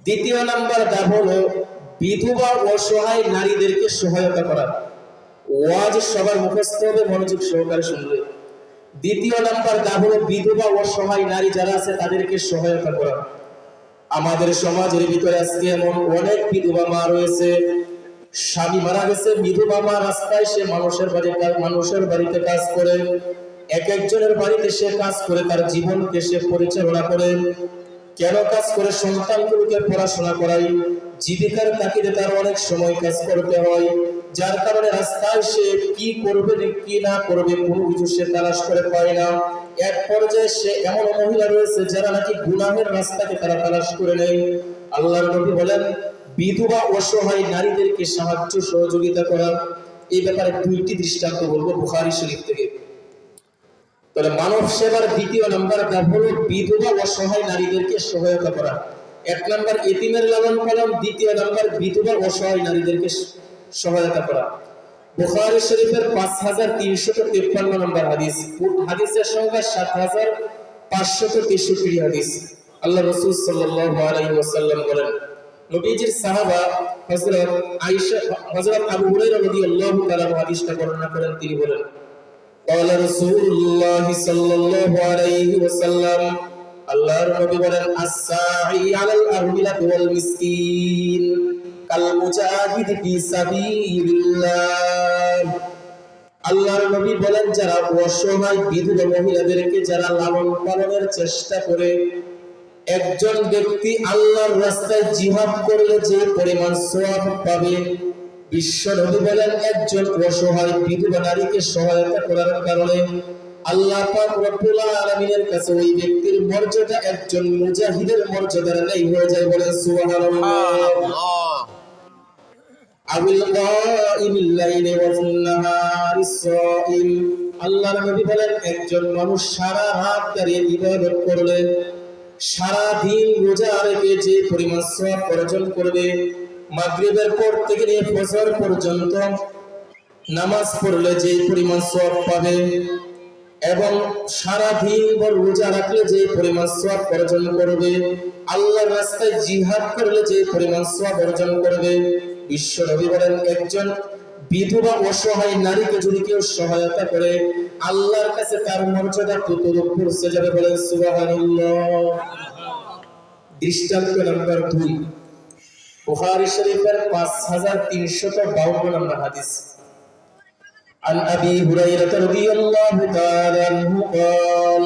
দ্বিতীয় নাম্বার ধাপ হলো বিধবা অসহায় নারীদেরকে সহায়তা করা। ওয়াজ সবার মুখস্থ হবে, মনোযোগ সহকারে শুনবে। দ্বিতীয় নাম্বার ধাপ হলো বিধবা অসহায় নারী যারা আছে তাদেরকে সহায়তা করা। আমাদের সমাজের ভিতরে আজকে এমন অনেক বিধবা মা রয়েছে, স্বামী মারা গেছে, বিধবা মা রাস্তায় সে মানুষের বাড়িতে কাজ করে, এক একজনের বাড়িতে সে কাজ করে, তার জীবনকে সে পরিচালনা করে। কেন কাজ করে? সন্তানগুলোকে পড়াশোনা করাই, জীবিকার তাগিদে তার অনেক সময় কাজ করতে হয়, যার কারণে রাস্তায় সে কি করবে কি না করবে কোনো কিছু সে তালাশ করে পায় না। এক পর্যায়ে সে এমন মহিলা রয়েছে যারা নাকি গুনাহের রাস্তাকে তারা তালাশ করে নেয়। আল্লাহর নবী বলেন, বিধবা অসহায় নারীদেরকে সাহায্য সহযোগিতা করা। এই ব্যাপারে 2টি দৃষ্টান্ত বলবো বুখারী শরীফ থেকে। তাহলে মানব সেবার দ্বিতীয় নাম্বার ধাপ হলো বিধবা অসহায় নারীদেরকে সহায়তা করা। 1 নাম্বার এতিমের লালন পালন, দ্বিতীয় নাম্বার বিধবা অসহায় নারীদেরকে সহায়তা করা। বুখারী শরীফের 5353 নম্বর হাদিস, হাদিসের সংখ্যা 7563 হাদিস। আল্লাহ রাসূল সাল্লাল্লাহু আলাইহি ওয়াসাল্লাম বলেন, নবীজির সাহাবা হযরত আয়েশা, হযরত আবু হুরায়রা রাদিয়াল্লাহু তাআলা হাদিসটা বর্ণনা করেন। তিনি বলেন, ক্বালা রাসূলুল্লাহ সাল্লাল্লাহু আলাইহি ওয়াসাল্লাম, আল্লাহর নবী বলেন, as-sa'i 'alal armilati ওয়াল মিসকিন কাল মুজাহিদ ফি সাবিলিল্লাহ। আল্লাহর নবী বলেন, যারা অসহায় বিধবা মহিলাদেরকে যারা লালন পালনের চেষ্টা করে, একজন ব্যক্তি আল্লাহর রাস্তায় জিহাদ করলে যে পরিমাণ সওয়াব পাবে, বিশ্ব নবী বলেন, একজন অসহায় বিধবা নারীকে সহায়তা করার কারণে আল্লাহ পাক রব্বুল আলামিনের কাছে ওই ব্যক্তির মর্যাদা একজন মুজাহিদের মর্যাদার ন্যায় হয়ে যায়। বলেন সুবহানাল্লাহ। আবিল কাইমিল লাইলি ওয়ান নাহারিস সাইম আল্লাহর নবী বলেন একজন মানুষ সারা রাত দাঁড়িয়ে ইবাদত করলে, সারা দিন রোজা রেখে যে পরিমাণ সওয়াব অর্জন করবে, মাগরিবের পর থেকে নিয়ে ফজর পর্যন্ত নামাজ পড়লে যে পরিমাণ সওয়াব পাবে, এবং সারা দিন ভর রোজা রাখলে যে পরিমাণ সওয়াব অর্জন করবে, আল্লাহর রাস্তায় জিহাদ করলে যে পরিমাণ সওয়াব অর্জন করবে, বিশ্ব নবী বলেন একজন বিধবা অসহায় নারীকে যদি কেউ সহায়তা করে, আল্লাহর কাছে তার মর্যাদা ততটুকু পৌঁছে যাবে। বলেন সুবহানাল্লাহ। দৃষ্টান্ত নাম্বার 2, বুখারী শরীফের 5352 নম্বর হাদিস। عن أبي هريرة رضي الله تعالى عنه قال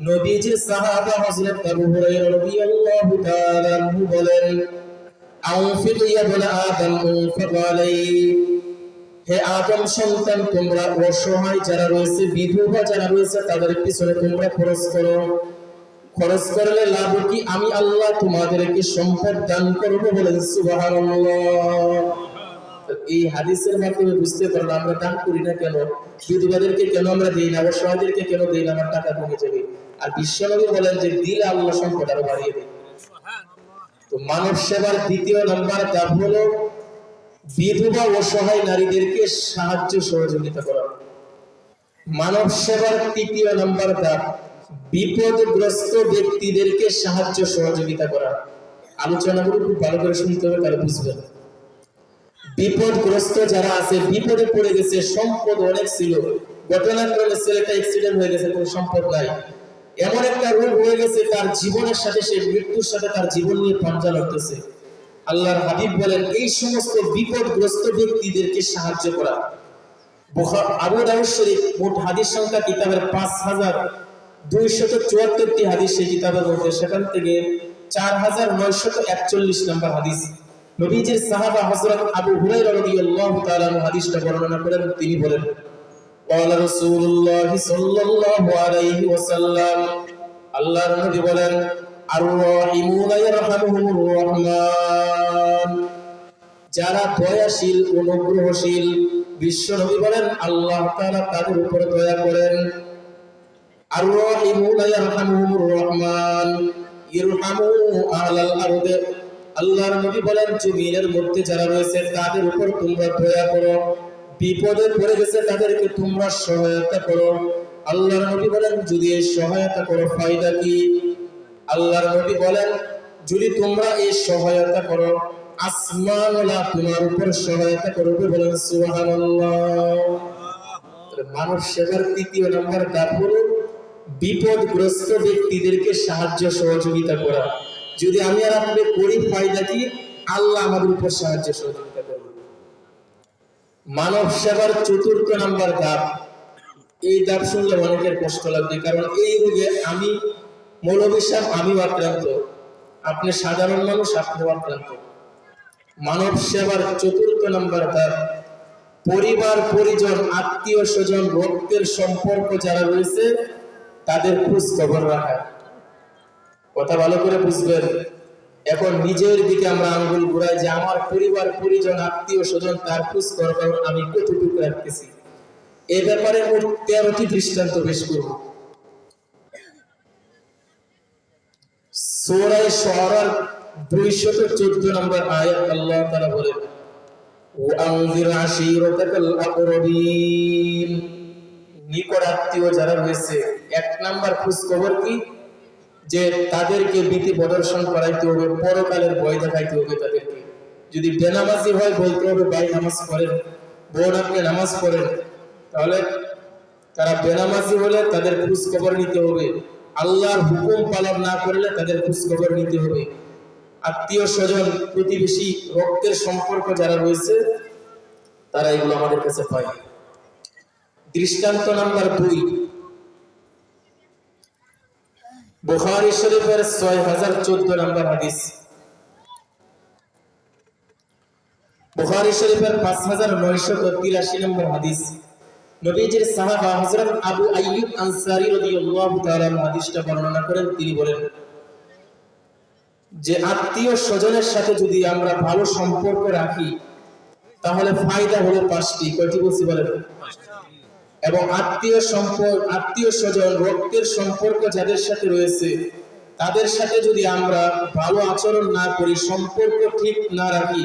নবীজির সাহাবা হযরত আবু হুরায়রা রাদিয়াল্লাহু তাআলা আনহু বলেন, আনফিক ইয়া বনি আদম আনফিক আলাইহি, হে আদম সন্তান তোমরা অসহায় যারা রয়েছে, বিধবা যারা রয়েছে তাদের পিছনে তোমরা খরচ করো। খরচ করলে লাভ কি? আমি আল্লাহ তোমাদেরকে সম্পদ দান করব। বলেন সুবহানাল্লাহ। এই হাদিসের মাধ্যমে বুঝতে পারলাম আমরা দান করি না কেন, বিধবাদেরকে কেন আমরা দেই না, অসহায়দেরকে কেন দেই না, আমার টাকা কমে যাবে। আর বিশ্বনবী বলেন যে দিলে আল্লাহ সম্পদ আরো বাড়িয়ে দেয়। তো মানব সেবার দ্বিতীয় নাম্বার ধাপ হলো বিধবা অসহায় নারীদেরকে সাহায্য সহযোগিতা করা। মানব সেবার তৃতীয় নাম্বার ধাপ বিপদগ্রস্ত ব্যক্তিদেরকে সাহায্য সহযোগিতা করা। আলোচনাগুলো খুব ভালো করে শুনতে হবে, তাহলে বুঝবেন। বিপদগ্রস্ত যারা আছে, বিপদে পড়ে গেছে, সম্পদ অনেক ছিল, ঘটনাক্রমে ছেলেটা অ্যাক্সিডেন্ট হয়ে গেছে, কোনো সম্পদ নাই, এমন একটা রোগ হয়ে গেছে তার জীবনের সাথে, সে মৃত্যুর সাথে তার জীবন নিয়ে পাঞ্জা লড়তেছে। আল্লাহর হাবিব বলেন এই সমস্ত বিপদগ্রস্ত ব্যক্তিদেরকে সাহায্য করা। আবু দাউদ শরীফ মোট হাদিস সংখ্যা কিতাবের 5274টি হাদিস সেই কিতাবের মধ্যে, সেখান থেকে 4941 নম্বর হাদিস নবীজির সাহাবা হযরত আবু হুরায়রা রাদিয়াল্লাহু তাআলা হাদিসটা বর্ণনা করেন। তিনি বলেন, ক্বালা রাসূলুল্লাহ সাল্লাল্লাহু আলাইহি ওয়াসাল্লাম, আল্লাহর নবী বলেন, আর-রাহিমুনা ইয়ারহামুহুমুর রহমান, যারা দয়াশীল অনুগ্রহশীল, বিশ্ব নবী বলেন আল্লাহ তাআলা তাদের উপর দয়া করেন। আর-রাহিমুনা ইয়ারহামুহুমুর রহমান ইরহামু আহলাল আরদ, আল্লাহর নবী বলেন জমিনের মধ্যে যারা রয়েছে তাদের উপর তোমরা দয়া করো, বিপদে পড়ে গেছে তাদেরকে তোমরা সহায়তা করো। আল্লাহর নবী বলেন যদি এই সহায়তা করো ফায়দা কি? আল্লাহর নবী বলেন যদি তোমরা এই সহায়তা করো আসমানওয়ালা তোমার উপর সহায়তা করবে। বলেন সুবহানাল্লাহ। মানব সেবার তৃতীয় নম্বর ধাপ হলো বিপদগ্রস্ত ব্যক্তিদেরকে সাহায্য সহযোগিতা করা। যদি আমি আর আপনি করি ফায়দা কি? আল্লাহ আমাদের উপর সাহায্য সহযোগিতা করবে। মানব সেবার চতুর্থ নাম্বার ধাপ, এই ধাপ শুনলে অনেকের কষ্ট লাগবে, কারণ এই রোগে আমি মৌলভী সাহেব আমিও আক্রান্ত, আপনি সাধারণ মানুষ আপনিও আক্রান্ত। মানব সেবার চতুর্থ নাম্বার ধাপ পরিবার পরিজন আত্মীয় স্বজন রক্তের সম্পর্ক যারা রয়েছে তাদের খোঁজ খবর রাখা। কথা ভালো করে বুঝবেন। এখন নিজের দিকে আমরা আঙ্গুল ঘুরাই যে আমার পরিবার পরিজন আত্মীয় স্বজন তার খোঁজ খবর আমি কতটুকু রাখতেছি। এই ব্যাপারে মোট 13টি দৃষ্টান্ত পেশ করব। সূরা শুআরা 214 নম্বর আয়াত আল্লাহ তাআলা বলেন, ওয়ানজির আশীরাতাকাল আকরাবিন, নিকট আত্মীয় যারা রয়েছে এক নাম্বার খোঁজ খবর কি? যে তাদেরকে ভীতি প্রদর্শন করাইতে হবে, পরকালের ভয় দেখাইতে হবে তাদেরকে। যদি বেনামাজি হয় বলতে হবে ভাই নামাজ পড়েন, বোন আপনি নামাজ পড়েন। তাহলে তারা বেনামাজি হলে তাদের খোঁজ খবর নিতে হবে, আল্লাহর হুকুম পালন না করলে তাদের খোঁজ খবর নিতে হবে। আত্মীয় স্বজন প্রতিবেশী রক্তের সম্পর্ক যারা রয়েছে তারা এগুলো আমাদের কাছে পায়। দৃষ্টান্ত নাম্বার 2 বুখারী শরীফের 6014 নম্বর হাদিস। বুখারী শরীফের 5983 নম্বর হাদিস নবীজির সাহাবা হযরত আবু আইয়ুব আনসারী রাদিয়াল্লাহু তাআলা হাদিসটা বর্ণনা করেন। তিনি বলেন যে আত্মীয় স্বজনের সাথে যদি আমরা ভালো সম্পর্ক রাখি তাহলে ফায়দা হলো 5টি। কয়টি বলছি বলেন? এবং আত্মীয় স্বজন রক্তের সম্পর্ক যাদের সাথে রয়েছে তাদের সাথে যদি আমরা ভালো আচরণ না করি, সম্পর্ক ঠিক না রাখি,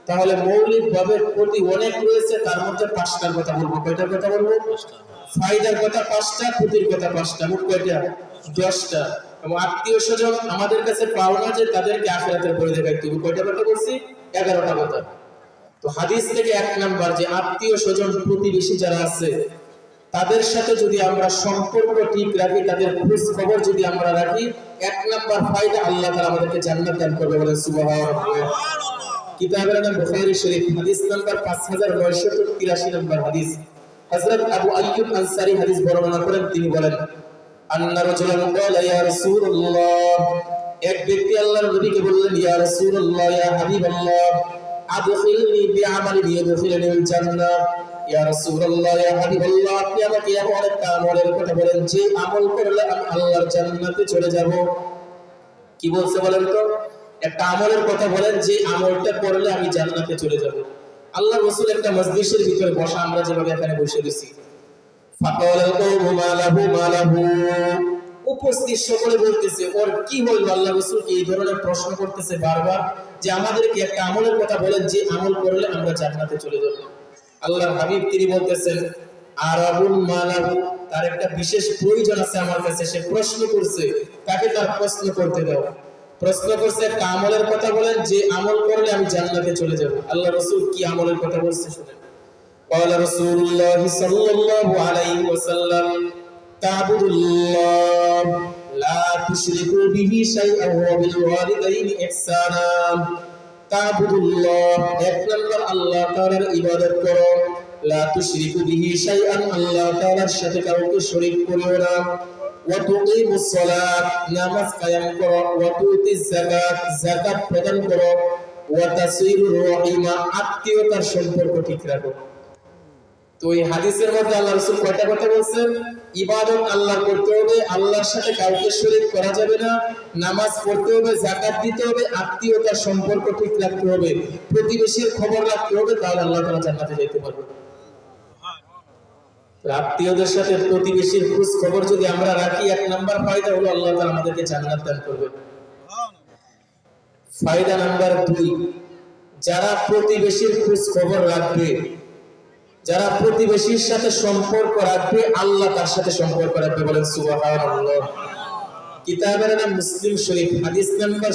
তাহলে মৌলিকভাবে ক্ষতি অনেক রয়েছে। তার মধ্যে 5টার কথা বলবো। কয়টার কথা বলবো? ফায়দার কথা 5টা, ক্ষতির কথা 5টা, মোট কয়টা? 10টা। এবং আত্মীয় স্বজন আমাদের কাছে পাওনা, যে তাদেরকে আখিরাতের পরে দেখাইতে হবে। কয়টা কথা বলছি? 11টা কথা। তো হাদিস থেকে 1 নাম্বার, যে আত্মীয় স্বজন প্রতিবেশী যারা আছে তাদের সাথে যদি আমরা সম্পর্ক ঠিক রাখি, তাদের খোঁজ খবর যদি আমরা রাখি, 1 নাম্বার ফায়দা, আল্লাহ তাআলা আমাদেরকে জান্নাত দান করবে। বলেন সুবহানাল্লাহ। কিতাবের নাম বুখারী শরীফ, হাদিস নাম্বার 5983 নাম্বার হাদিস। হযরত আবু আইয়ুব আনসারী হাদিস বর্ণনা করেন, তিনি বলেন, আন্না রাজুলান ক্বালা ইয়া রাসূলুল্লাহ, এক ব্যক্তি আল্লাহর নবীকে বললেন, ইয়া রাসূলুল্লাহ, ইয়া হাবিবাল্লাহ, আদখিলনি বিআমালিন ইয়াদখিলুনিল জান্নাহ। ইয়া রাসূলুল্লাহ, ইয়া হাবিবাল্লাহ, আপনি আমাকে এমন একটা আমলের কথা বলেন যে আমল করলে আমি আল্লাহর জান্নাতে চলে যাব। কি বলছে বলেন তো? একটা আমলের কথা বলেন যে আমলটা করলে আমি জান্নাতে চলে যাব। আল্লাহ রাসূল একটা মজলিসের ভিতরে বসা, আমরা যেভাবে এখানে বসে গেছি। ফাকালাল কওমু মা লাহু, উপস্থিত সকলে বলতেছে, ওর কি হলো? আল্লাহ রাসূল কি এই ধরনের প্রশ্ন করতেছে বারবার, যে আমাদেরকে একটা আমলের কথা বলেন যে আমল করলে আমরা জান্নাতে চলে যাব। আল্লাহর হাবিব তিনি বলতেছেন, আরাবুন মা লাহু, তার একটা বিশেষ প্রয়োজন আছে আমার কাছে, সে প্রশ্ন করছে, তাকে তার প্রশ্ন করতে দাও। প্রশ্ন করছে, একটা আমলের কথা বলেন যে আমল করলে আমি জান্নাতে চলে যাব। আল্লাহ রাসূল কি আমলের কথা বলছে শুনেন। قال رسول الله صلى الله عليه وسلم تعبد الله لا تشركوا به شيئا وبالوالدين إحسانا। تعبد الله, এক নম্বর আল্লাহ তাআলার ইবাদত করো, লা তুশরিকু বিহি শাইআন, আল্লাহ তাআলার সাথে কাউকে শরীক করিও না, ওয়া তুকিমুস সালাত, নামাজ কায়েম করো, ওয়া তুতিজ যাকাত, যাকাত প্রদান করো, ওয়া তাসিলুর রাহিমা, আত্মীয়তার সম্পর্ক ঠিক রাখো। তো এই হাদিসের মধ্যে আল্লাহ রাসূল কয়টা কথা বলছেন? ইবাদত আল্লাহ করতে হবে, আল্লাহর সাথে কাউকে শরীক করা যাবে না, নামাজ পড়তে হবে, যাকাত দিতে হবে, আত্মীয়তার সম্পর্ক ঠিক রাখতে হবে, প্রতিবেশীর খবর রাখতে হবে, তাহলে আল্লাহ তাআলা জান্নাতে যেতে পারবে। আত্মীয়দের সাথে প্রতিবেশীর খোঁজ খবর যদি আমরা রাখি, 1 নাম্বার ফায়দা হলো আল্লাহ তাআলা আমাদেরকে জান্নাত দান করবে। ফায়দা নাম্বার 2, যারা প্রতিবেশীর খোঁজ খবর রাখবে, যারা প্রতিবেশীর সাথে সম্পর্ক রাখবে, আল্লাহ তার সাথে সম্পর্ক রাখবে। বলেন সুবহানাল্লাহ। কিতাবের নাম মুসলিম শরীফ, হাদিস নাম্বার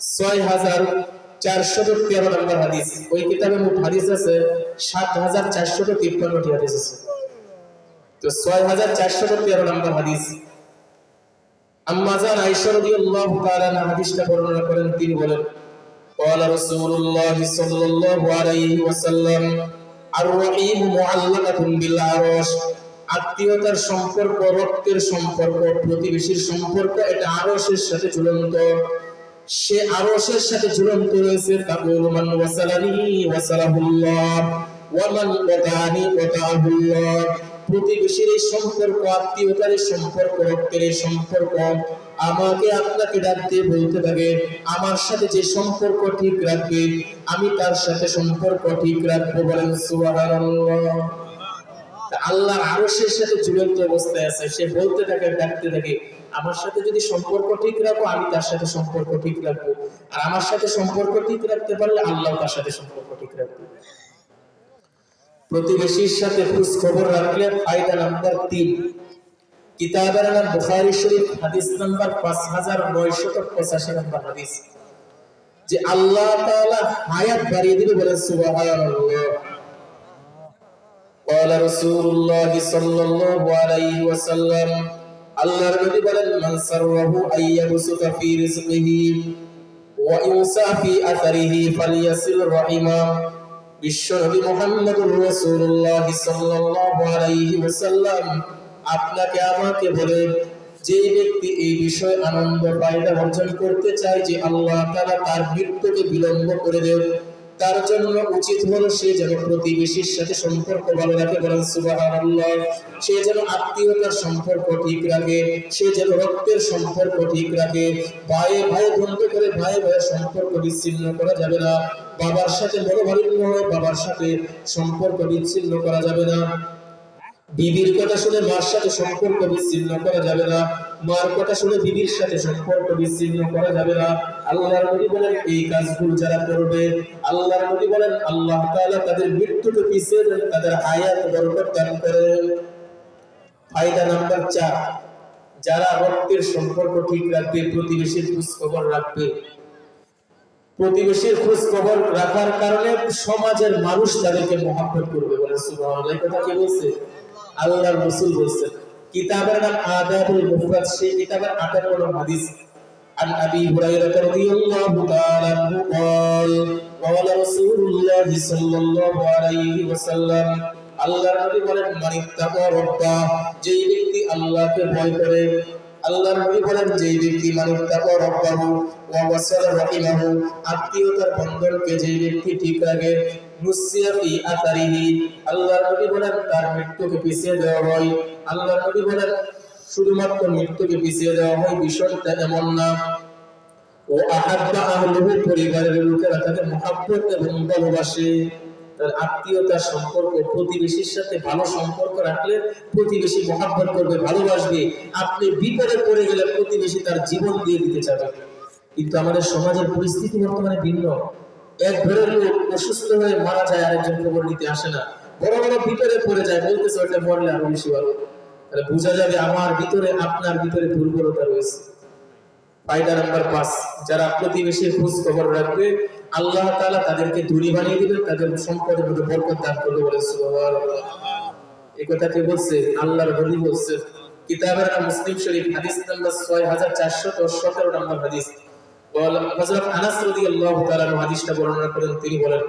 6413 নাম্বার হাদিস। ওই কিতাবে মোট হাদিস আছে 7453টি হাদিস আছে। তো 6413 নাম্বার হাদিস, আম্মা জান আয়েশা রাদিয়াল্লাহু তাআলা আনহা হাদিসটা বর্ণনা করেন, তিনি বলেন, ক্বালা রাসূলুল্লাহ সাল্লাল্লাহু আলাইহি ওয়াসাল্লাম, আর-রাহিম মুআল্লাকাতুন বিল আরশ, আত্মীয়তার সম্পর্ক, রক্তের সম্পর্ক, প্রতিবেশীর সম্পর্ক, এটা আরশের সাথে ঝুলন্ত। সে আরশের সাথে ঝুলন্ত রয়েছে। তাকুলু মান ওয়াসালানি ওয়াসালাহুল্লাহ ওয়া মান ওয়াতানি ওয়াতাহুল্লাহ, প্রতিবেশীর এই সম্পর্ক, আত্মীয়তার এই সম্পর্ক, রক্তের এই সম্পর্ক আমাকে আপনাকে ডাকতে বলতে থাকে, আমার সাথে যে সম্পর্ক ঠিক রাখবে আমি তার সাথে সম্পর্ক ঠিক রাখবো। বলেন সুবহানাল্লাহ। আল্লাহর আরশের সাথে ঝুলন্ত অবস্থায় আছে, সে বলতে থাকে, ডাকতে থাকে, আমার সাথে যদি সম্পর্ক ঠিক রাখো আমি তার সাথে সম্পর্ক ঠিক রাখবো, আর আমার সাথে সম্পর্ক ঠিক রাখতে পারলে আল্লাহ তার সাথে সম্পর্ক ঠিক রাখবে। প্রতিবেশীর সাথে খোঁজ খবর রাখলে ফায়দা নাম্বার 3, কিতাবের নাম বুখারী শরীফ, হাদিস নাম্বার 5985 নাম্বার হাদিস, যে আল্লাহ তাআলা হায়াত বাড়িয়ে দিবে। বলেন সুবহানাল্লাহ। قال رسول الله صلى الله عليه وسلم, আল্লাহর নবী বলেন, মান সাররাহু আইয়াবসুতা ফি রিজকিহি ওয়া ইউসা ফি আসারিহি ফালিয়াসিল রাহিমা। বিশ্বনবী মুহাম্মদুর রাসূলুল্লাহ সাল্লাল্লাহু আলাইহি ওয়াসাল্লাম আপনাকে আমাকে বলে, যে ব্যক্তি এই বিষয়ে আনন্দ ফায়দা অর্জন করতে চায় যে আল্লাহ তাআলা তার মৃত্যুকে বিলম্ব করে দেন, তার জন্য উচিত হলো সে যেন প্রতিবেশীর সাথে সম্পর্ক ভালো রাখে। বলেন সুবহানাল্লাহ। সে যেন আত্মীয়তার সম্পর্ক ঠিক রাখে, সে যেন রক্তের সম্পর্ক ঠিক রাখে। ভাইয়ে ভাইয়ে বন্ধু করে ভাইয়ে ভাইয়ের সম্পর্ক বিচ্ছিন্ন করা যাবে না, বাবার সাথে মনোমালিন্য হয়, বাবার সাথে সম্পর্ক বিচ্ছিন্ন করা যাবে না। বিবির কথা শুনে মার সাথে সম্পর্ক বিচ্ছিন্ন করা যাবে না, মার কথা শুনে বিবির সাথে সম্পর্ক বিচ্ছিন্ন করা যাবে না। আল্লাহর নবী বলেন এই কাজগুলো যারা করবে, আল্লাহর নবী বলেন আল্লাহ তাআলা তাদের মৃত্যুকে পিছিয়ে দেন, তাদের হায়াত বরকত দান করেন। ফায়দা নাম্বার 4, যারা রক্তের সম্পর্ক ঠিক রাখবে, প্রতিবেশীর খোঁজ খবর রাখবে। প্রতিবেশীর খোঁজ খবর রাখার কারণে সমাজের মানুষ তাদেরকে মহব্বত করবে। বলে সুবহানাল্লাহ। এই কথা কে বলছে? আল্লাহর রাসূল বলেছেন। কিতাবের নাম আদাবুল মুফরাদ, সেই কিতাবের 58 নম্বর হাদিস। عن أبي هريرة رضي الله تعالى عنه قال قال رسول الله صلى الله عليه وسلم আল্লাহর নবী বলেন মান ইত্তাকা রাব্বাহ, যেই ব্যক্তি আল্লাহকে ভয় করে। আল্লাহর নবী বলেন যেই ব্যক্তি মান ইত্তাকা রাব্বাহু ওয়া ওয়াসালা রাহিমাহু, আত্মীয়তার বন্ধনকে যেই ব্যক্তি ঠিক রাখে, নুসিয়া ফি আতারিহি, আল্লাহর নবী বলেন তার মৃত্যুকে পিছিয়ে দেওয়া হয়। আল্লাহর নবী বলেন শুধুমাত্র মৃত্যুকে পিছিয়ে দেওয়া হয় বিষয়টা এমন না। ও আহাব্বা আহলুহু, পরিবারের লোকেরা তাকে মহব্বত এবং ভালোবাসে। তার আত্মীয়তার সম্পর্ক, প্রতিবেশীর সাথে ভালো সম্পর্ক রাখলে প্রতিবেশী মহব্বত করবে, ভালোবাসবে। আপনি বিপদে পড়ে গেলে প্রতিবেশী তার জীবন দিয়ে দিতে চাবে। কিন্তু আমাদের সমাজের পরিস্থিতি বর্তমানে ভিন্ন। এক ঘরের লোক অসুস্থ হয়ে মারা যায়, আরেকজন খবর নিতে আসে না। বড় বড় বিপদে পড়ে যায়, বলতেছে ওটা মরলে আরো বেশি ভালো। তাহলে বোঝা যাবে আমার ভিতরে, আপনার ভিতরে দুর্বলতা রয়েছে। ফায়দা নাম্বার 5, যারা প্রতিবেশীর খোঁজ খবর রাখবে, আল্লাহ তাআলা তাদেরকে ধনী বানিয়ে দিবেন, তাদের সম্পদের মধ্যে বরকত দান করবে। বলে সুবহানাল্লাহ। এই কথা কে বলছে? আল্লাহর নবী বলছে। কিতাবের নাম মুসলিম শরীফ, হাদিস নাম্বার 6417 নম্বর হাদিস। হযরত আনাস রাদিয়াল্লাহু তাআলা হাদিসটা বর্ণনা করেন। তিনি বলেন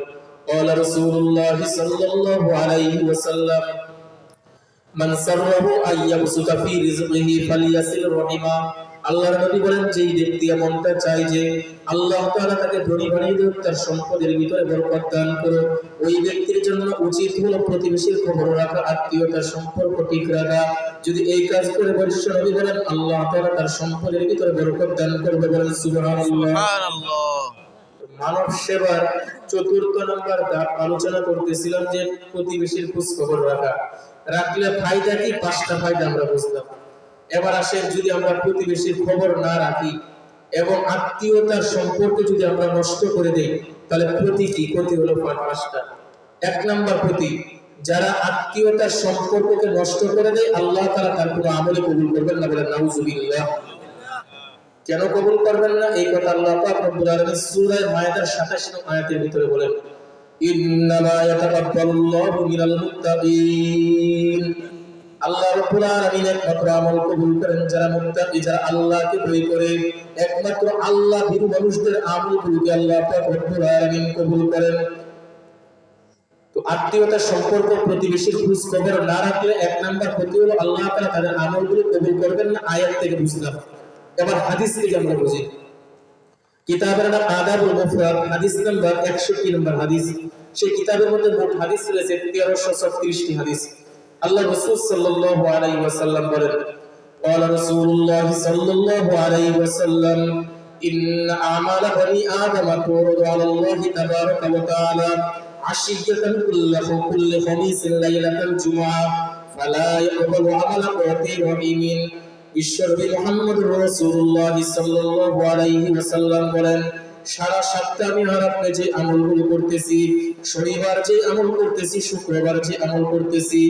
ক্বালা রাসূলুল্লাহ সাল্লাল্লাহু আলাইহি ওয়াসাল্লাম মান সাররাহু আইয়াবসুতা ফি রিজকিহি ফালিয়াসিল রাহিমা, আল্লাহর নবী বলেন যেই ব্যক্তি এমনটা চায় যে আল্লাহ তাআলা তাকে ধনী বানিয়ে দেন, তার সম্পদের ভিতরে বরকত দান করুন, ওই ব্যক্তির জন্য উচিত হলো প্রতিবেশীর খবর রাখা, আত্মীয়তার সম্পর্ক ঠিক রাখা। যদি এই কাজ করে বিশ্ব নবী বলেন আল্লাহ তাআলা তার সম্পদের ভিতরে বরকত দান করবে। বলেন সুবহানাল্লাহ। মানব সেবার 4th নাম্বার ধাপ আলোচনা করতেছিলাম যে প্রতিবেশীর খোঁজ খবর রাখলে ফায়দা কি? 5টা ফায়দা আমরা বুঝলাম। এবার আসেন, যদি আমরা প্রতিবেশীর খবর না রাখি এবং আত্মীয়তার সম্পর্ক যদি আমরা নষ্ট করে দেই, তাহলে ক্ষতি কি? ক্ষতি হলো 5টা। 1 নাম্বার ক্ষতি, যারা আত্মীয়তার সম্পর্ককে নষ্ট করে দেয়, আল্লাহ তাআলা তার কোনো আমলে কবুল করবেন না। বলেন নাউজুবিল্লাহ। কেন কবুল করবেন না? এই কথা আল্লাহ পাক রব্বুল আলামিন সূরা মায়েদার 27 নং আয়াতের ভিতরে বলেন ইন্নামা ইয়াতাকাব্বালুল্লাহু মিনাল মুত্তাকিন। আল্লাহ রাব্বুল আলামিন একমাত্র আমল কবুল করেন যারা মুত্তাকি, যারা আল্লাহকে ভয় করে। একমাত্র আল্লাহ ভীরু মানুষদের আমলগুলোকে আল্লাহ পাক রব্বুল আলামিন কবুল করেন। তো আত্মীয়তার সম্পর্ক, প্রতিবেশীর খোঁজ খবর না রাখলে 1 নাম্বার ক্ষতি হলো আল্লাহ তাআলা তাদের আমলগুলো কবুল করবেন না। আয়াত থেকে বুঝলাম। এবার হাদিস থেকে আমরা বুঝি। কিতাবের নাম আদাবুল মুফরাদ, হাদিস নাম্বার 61 নম্বর হাদিস। সেই কিতাবের মধ্যে মোট হাদিস রয়েছে 1336টি হাদিস। আল্লাহ রাসূল সাল্লাল্লাহু আলাইহি ওয়াসাল্লাম বলেন قال رسول الله صلى الله عليه وسلم إن أعمال بني آدم تعرض على الله تبارك وتعالى عشية كل خميس ليلة الجمعة فلا يقبل عمل قوتي رحيم। বিশ্বনবী মুহাম্মদুর রাসূলুল্লাহ সাল্লাল্লাহু আলাইহি ওয়াসাল্লাম বলেন, সারা সপ্তাহে আমি আর আপনি যে আমলগুলো করতেছি, শনিবার যে আমল করতেছি, শুক্রবার যে আমল করতেছি,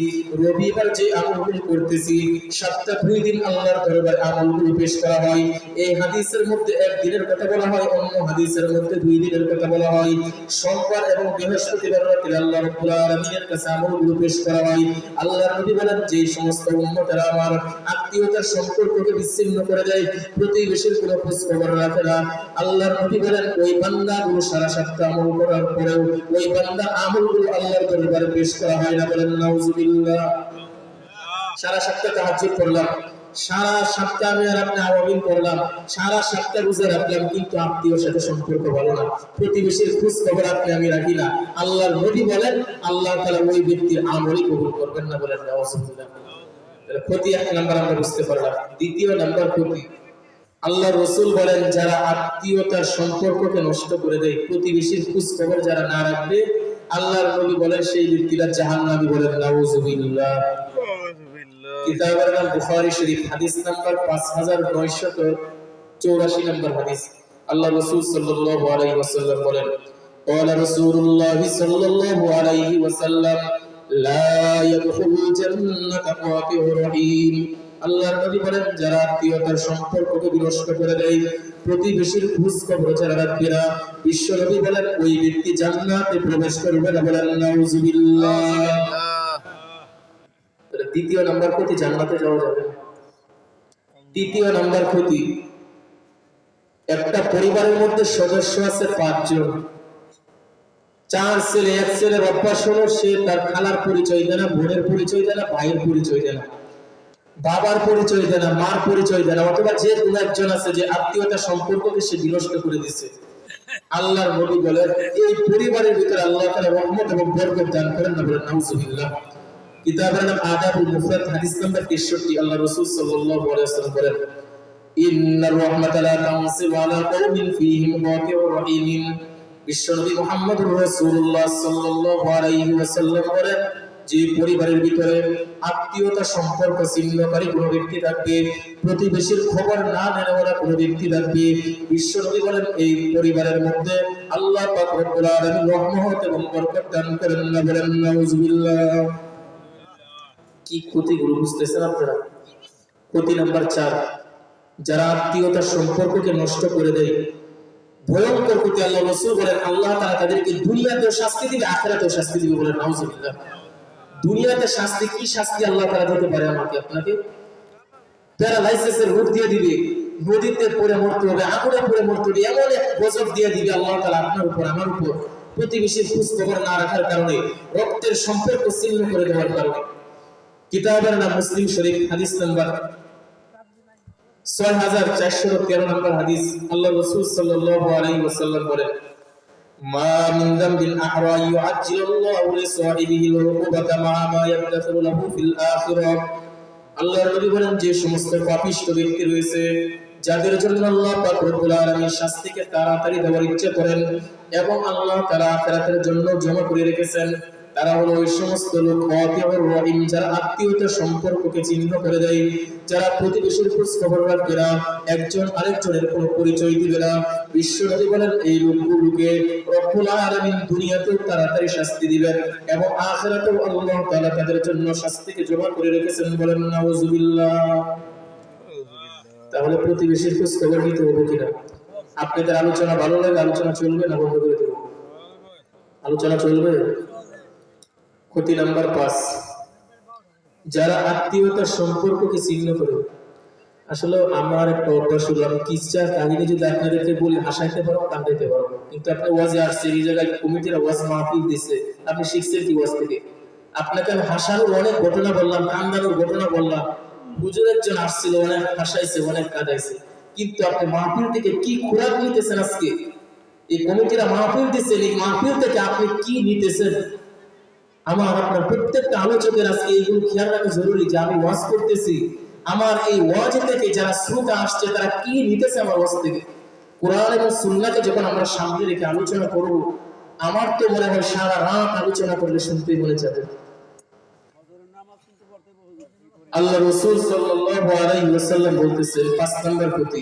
রবিবার যে আমলগুলো করতেছি, সপ্তাহে 2 দিন আল্লাহর দরবারে আমলগুলো পেশ করা হয়। এই হাদিসের মধ্যে 1 দিনের কথা বলা হয়, অন্য হাদিসের মধ্যে 2 দিনের কথা বলা হয়। সোমবার এবং বৃহস্পতিবার রাতে আল্লাহ রাব্বুল আলামিনের কাছে আমলগুলো পেশ করা হয়। আল্লাহর নবী বলেন যে সমস্ত উম্মতেরা আমার আত্মীয়তার সম্পর্ককে বিচ্ছিন্ন করে দেয়, প্রতিবেশীর কোনো খোঁজ খবর রাখে না, আল্লাহর নবী বলেন ওই বান্দাগুলো সারা সপ্তাহ আমল করার পরেও ওই বান্দার আমলগুলো আল্লাহর দরবারে পেশ করা হয় না। বলেন নাউজুবিল্লাহ। সারা সপ্তাহ তাহাজ্জুদ পড়লাম, সারা সপ্তাহ আমি আর আপনি আওয়ামিন পড়লাম, সারা সপ্তাহ রোজা রাখলাম, কিন্তু আত্মীয়র সাথে সম্পর্ক ভালো না, প্রতিবেশীর খোঁজ খবর আপনি আমি রাখি না, আল্লাহর নবী বলেন আল্লাহ তাআলা ওই ব্যক্তির আমলই কবুল করবেন না। বলেন নাউজুবিল্লাহ। তাহলে ক্ষতি 1 নাম্বার আমরা বুঝতে পারলাম। 2 নাম্বার ক্ষতি, আল্লাহ রাসূল বলেন যারা আত্মীয়তার সম্পর্ককে নষ্ট করে দেয়, প্রতিবেশীর খোঁজ খবর যারা না রাখবে, আল্লাহর নবী বলেন সেই ব্যক্তিরা জাহান্নামী। বলেন নাউজুবিল্লাহ। কিতাবের নাম বুখারী শরীফ, হাদিস নাম্বার 5984 নম্বর হাদিস। আল্লাহ রাসূল সাল্লাল্লাহু আলাইহি ওয়াসাল্লাম বলেন, قال رسول الله صلى الله عليه وسلم لا يدخل الجنة قاطع رحيم। আল্লাহর নবী বলেন, যারা আত্মীয়তার সম্পর্ককে বিনষ্ট করে দেয়, প্রতিবেশীর খোঁজ খবর যারা রাখবে না, বিশ্ব নবী বলেন ওই ব্যক্তি জান্নাতে প্রবেশ করবে না। বলেন নাউজুবিল্লাহ। দ্বিতীয় নাম্বার ক্ষতি, জান্নাতে যাওয়া যাবে না। তৃতীয় নাম্বার ক্ষতি, একটা পরিবারের মধ্যে সদস্য আছে 5 জন, 4 ছেলে, এক ছেলের অভ্যাস হলো সে তার খালার পরিচয় দেয় না, বোনের পরিচয় দেয় না, ভাইয়ের পরিচয় দেয় না, বাবার পরিচয় দেয় না, মার পরিচয় দেয় না, অথবা যে কোনো একজন আছে যে আত্মীয়তা সম্পর্ককে সে বিনষ্ট করে দিচ্ছে। আল্লাহর নবী বলেন এই পরিবারের ভিতরে আল্লাহ তাআলা রহমত এবং বরকত দান করেন না। বলেন নাউজুবিল্লাহ। কিতাবের নাম আদাবুল মুফরাদ, হাদিস নাম্বার 63। আল্লাহ রাসূল সাল্লাল্লাহু আলাইহি ওয়াসাল্লাম বলেন, ইন্নার রাহমাতা লা তানসিবু আলা কওমিন ফীহিম গাতিউর রাহিমিন। বিশ্বনবী মুহাম্মদুর রাসূলুল্লাহ সাল্লাল্লাহু আলাইহি ওয়াসাল্লাম বলেন, যে পরিবারের ভিতরে আত্মীয়তা সম্পর্ক ছিন্নকারী কোনো ব্যক্তি থাকবে, প্রতিবেশীর খবর না নেওয়ার কোনো ব্যক্তি থাকবে, বিশ্বনবী বলেন এই পরিবারের মধ্যে আল্লাহ পাক রব্বুল আলামিন রহমত এবং বরকত দান করেন না। বলেন নাউজুবিল্লাহ। কি ক্ষতিগুলো বুঝতেছেন আপনারা? ক্ষতি নাম্বার 4, যারা আত্মীয়তার সম্পর্ককে নষ্ট করে দেয়, ভয়ঙ্কর ক্ষতি। আল্লাহ রাসূল বলেন আল্লাহ তাআলা তাদেরকে দুনিয়াতেও শাস্তি দিবে, আখিরাতেও শাস্তি দিবে। বলেন নাউজুবিল্লাহ। দুনিয়াতে শাস্তি, কি শাস্তি আল্লাহ তাআলা দিতে পারে আমাকে আপনাকে? প্যারালাইসিসের রোগ দিয়ে দিবে, নদীতে পড়ে মরতে হবে, আগুনে পড়ে মরতে হবে, এমন এক গজব দিয়ে দিবে আল্লাহ তাআলা আপনার উপর, আমার উপর, প্রতিবেশীর খোঁজ খবর না রাখার কারণে, রক্তের সম্পর্ক ছিন্ন করে দেওয়ার কারণে। কিতাবের নাম মুসলিম শরীফ, হাদিস নাম্বার 6413 নম্বর হাদিস। আল্লাহ রাসূল সাল্লাল্লাহু আলাইহি ওয়াসাল্লাম বলেন, মা মিন যামবিন আহরা ইউআজ্জিলুল্লাহু লিসাহিবিহিল উকুবাতা মা মা ইয়াগফিরু লাহু ফিল আখিরাহ। আল্লাহর নবী বলেন, যে সমস্ত পাপিষ্ঠ ব্যক্তি রয়েছে যাদের জন্য আল্লাহ পাক রব্বুল আলামিন শাস্তিকে তাড়াতাড়ি দেওয়ার ইচ্ছা করেন এবং আল্লাহ তাআলা আখিরাতের জন্য জমা করে রেখেছেন, তারা হলো ওই সমস্ত লোক গাতিউর রহিম, যারা আত্মীয়তার সম্পর্ককে ছিন্ন করে দেয়, যারা প্রতিবেশীর খোঁজ খবর রাখবে না, একজন আরেকজনের কোনো পরিচয় দিবে না। বিশ্বনবী বলেন এই লোকগুলোকে রব্বুল আলামিন দুনিয়াতেও তাড়াতাড়ি শাস্তি দিবেন এবং আখিরাতেও আল্লাহ তাআলা তাদের জন্য শাস্তিকে জমা করে রেখেছেন। বলেন নাউজুবিল্লাহ। তাহলে প্রতিবেশীর খোঁজ খবর নিতে হবে কিনা? আপনাদের আলোচনা ভালো লাগে, আলোচনা চলবে না বন্ধ করে দেব? আলোচনা চলবে। ক্ষতি নাম্বার 5, যারা আত্মীয়তার সম্পর্ককে ছিন্ন করে। আসলে আমার একটা অভ্যাস হলো, আমি কিচ্ছা কাহিনী যদি আপনাদেরকে বলি হাসাইতে পারো, কান্দাইতে পারো, কিন্তু আপনি ওয়াজে আসছে, এই জায়গায় কমিটিরা ওয়াজ মাহফিল দিচ্ছে, আপনি শিখছেন কি ওয়াজ থেকে? আপনাকে আমি হাসানোর অনেক ঘটনা বললাম, কান্দানোর ঘটনা বললাম, হুজুর একজন আসছিল, অনেক হাসাইছে, অনেক কাঁদাইছে, কিন্তু আপনি মাহফিল থেকে কি খোরাক নিতেছেন? আজকে এই কমিটিরা মাহফিল দিচ্ছে, এই মাহফিল থেকে আপনি কি নিতেছেন? আমার আপনার প্রত্যেকটা আলোচকের আজকে এইগুলো খেয়াল রাখা জরুরি যে আমি ওয়াজ করতেছি, আমার এই ওয়াজ থেকে যারা শ্রোতা আসছে তারা কি নিতেছে আমার ওয়াজ থেকে। কোরআন এবং সুন্নাহকে যখন আমরা সামনে রেখে আলোচনা করব, আমার তো মনে হয় সারা রাত আলোচনা করলে শুনতেই মনে যাবে। আল্লাহ রাসূল সাল্লাল্লাহু আলাইহি ওয়াসাল্লাম বলতেছেন 5 নম্বর ক্ষতি,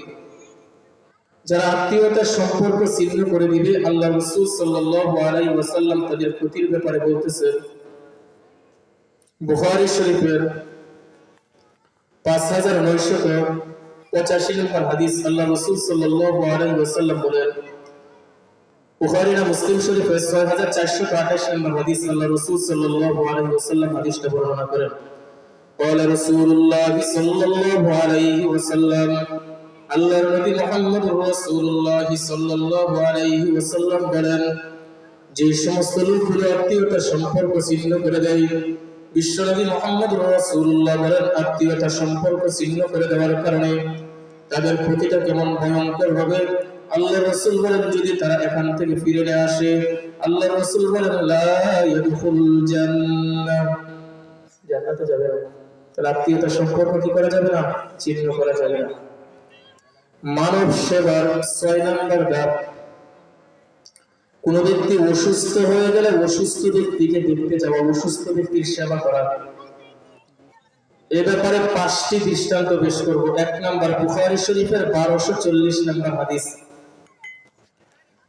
যারা আত্মীয়তার সম্পর্ক ছিন্ন করে দিবে, আল্লাহ রাসূল সাল্লাল্লাহু আলাইহি ওয়াসাল্লাম তাদের ক্ষতির ব্যাপারে বলতেছেন। বুখারী শরীফের 5985 নম্বর হাদিস। আল্লাহ রাসূল সাল্লাল্লাহু আলাইহি ওয়াসাল্লাম বলেন, বুখারী না মুসলিম শরীফের 6428 নম্বর হাদিস। আল্লাহ রাসূল সাল্লাল্লাহু আলাইহি ওয়াসাল্লাম হাদিসটা বর্ণনা করেন, قال رسول الله صلى الله عليه وسلم, আল্লাহর নবী মুহাম্মদুর রাসূলুল্লাহ সাল্লাল্লাহু আলাইহি ওয়াসাল্লাম বলেন, যে সমস্ত লোকগুলো আত্মীয়তার সম্পর্ক ছিন্ন করে দেয়, বিশ্বনবী মুহাম্মদুর রাসূলুল্লাহ বলেন আত্মীয়তার সম্পর্ক ছিন্ন করে দেওয়ার কারণে তাদের ক্ষতিটা কেমন ভয়ঙ্কর হবে। আল্লাহর রাসূল বলেন, যদি তারা এখান থেকে ফিরে না আসে, আল্লাহর রাসূল বলেন লা ইয়াদখুলুল জান্নাহ, জান্নাতে যাবে না। তাহলে আত্মীয়তার সম্পর্ক কি করা যাবে না? ছিন্ন করা যাবে না। মানব সেবার 6 নম্বর ধাপ, কোন ব্যক্তি অসুস্থ হয়ে গেলে অসুস্থ ব্যক্তিকে দেখতে যাওয়া, অসুস্থ ব্যক্তির সেবা করা। এ ব্যাপারে 5টি দৃষ্টান্ত পেশ করব। 1 নাম্বার, বুখারী শরীফের 1240 নম্বর হাদিস।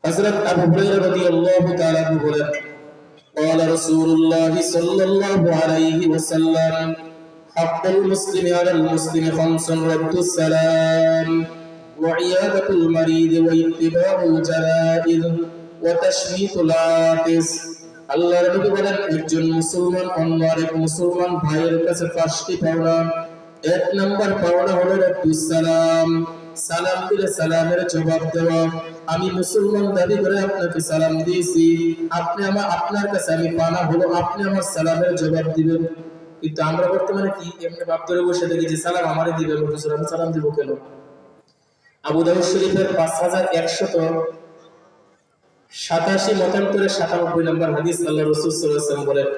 হযরত আবু হুরায়রা রাদিয়াল্লাহু তাআলা বলেন, قال رسول الله صلى الله عليه وسلم حق المسلم على المسلم خمس: رد السلام وعيادة المريض واتباع الجنائز وتشميت العاطس। আল্লাহর নবী বলেন, একজন মুসলমান অন্য আরেক মুসলমান ভাইয়ের কাছে 5টি পাওনা। 1 নাম্বার পাওনা হলো রদ্দুস সালাম, সালাম দিলে সালামের জবাব দেওয়া। আমি মুসলমান দাবি করে আপনাকে সালাম দিয়েছি, আপনি আপনার কাছে আমি পানা হলো আপনি আমার সালামের জবাব দিবেন। কিন্তু আমরা বর্তমানে কি এমনি ভাব ধরে বসে দেখি যে সালাম আমারে দিবেন, হুজুর আমি সালাম দিব কেন? আবু দাউদ শরীফের 5187 মতান্তরে 97 নম্বর হাদিস, আল্লাহ রাসূল সাল্লাল্লাহু আলাইহি ওয়াসাল্লাম বলেন,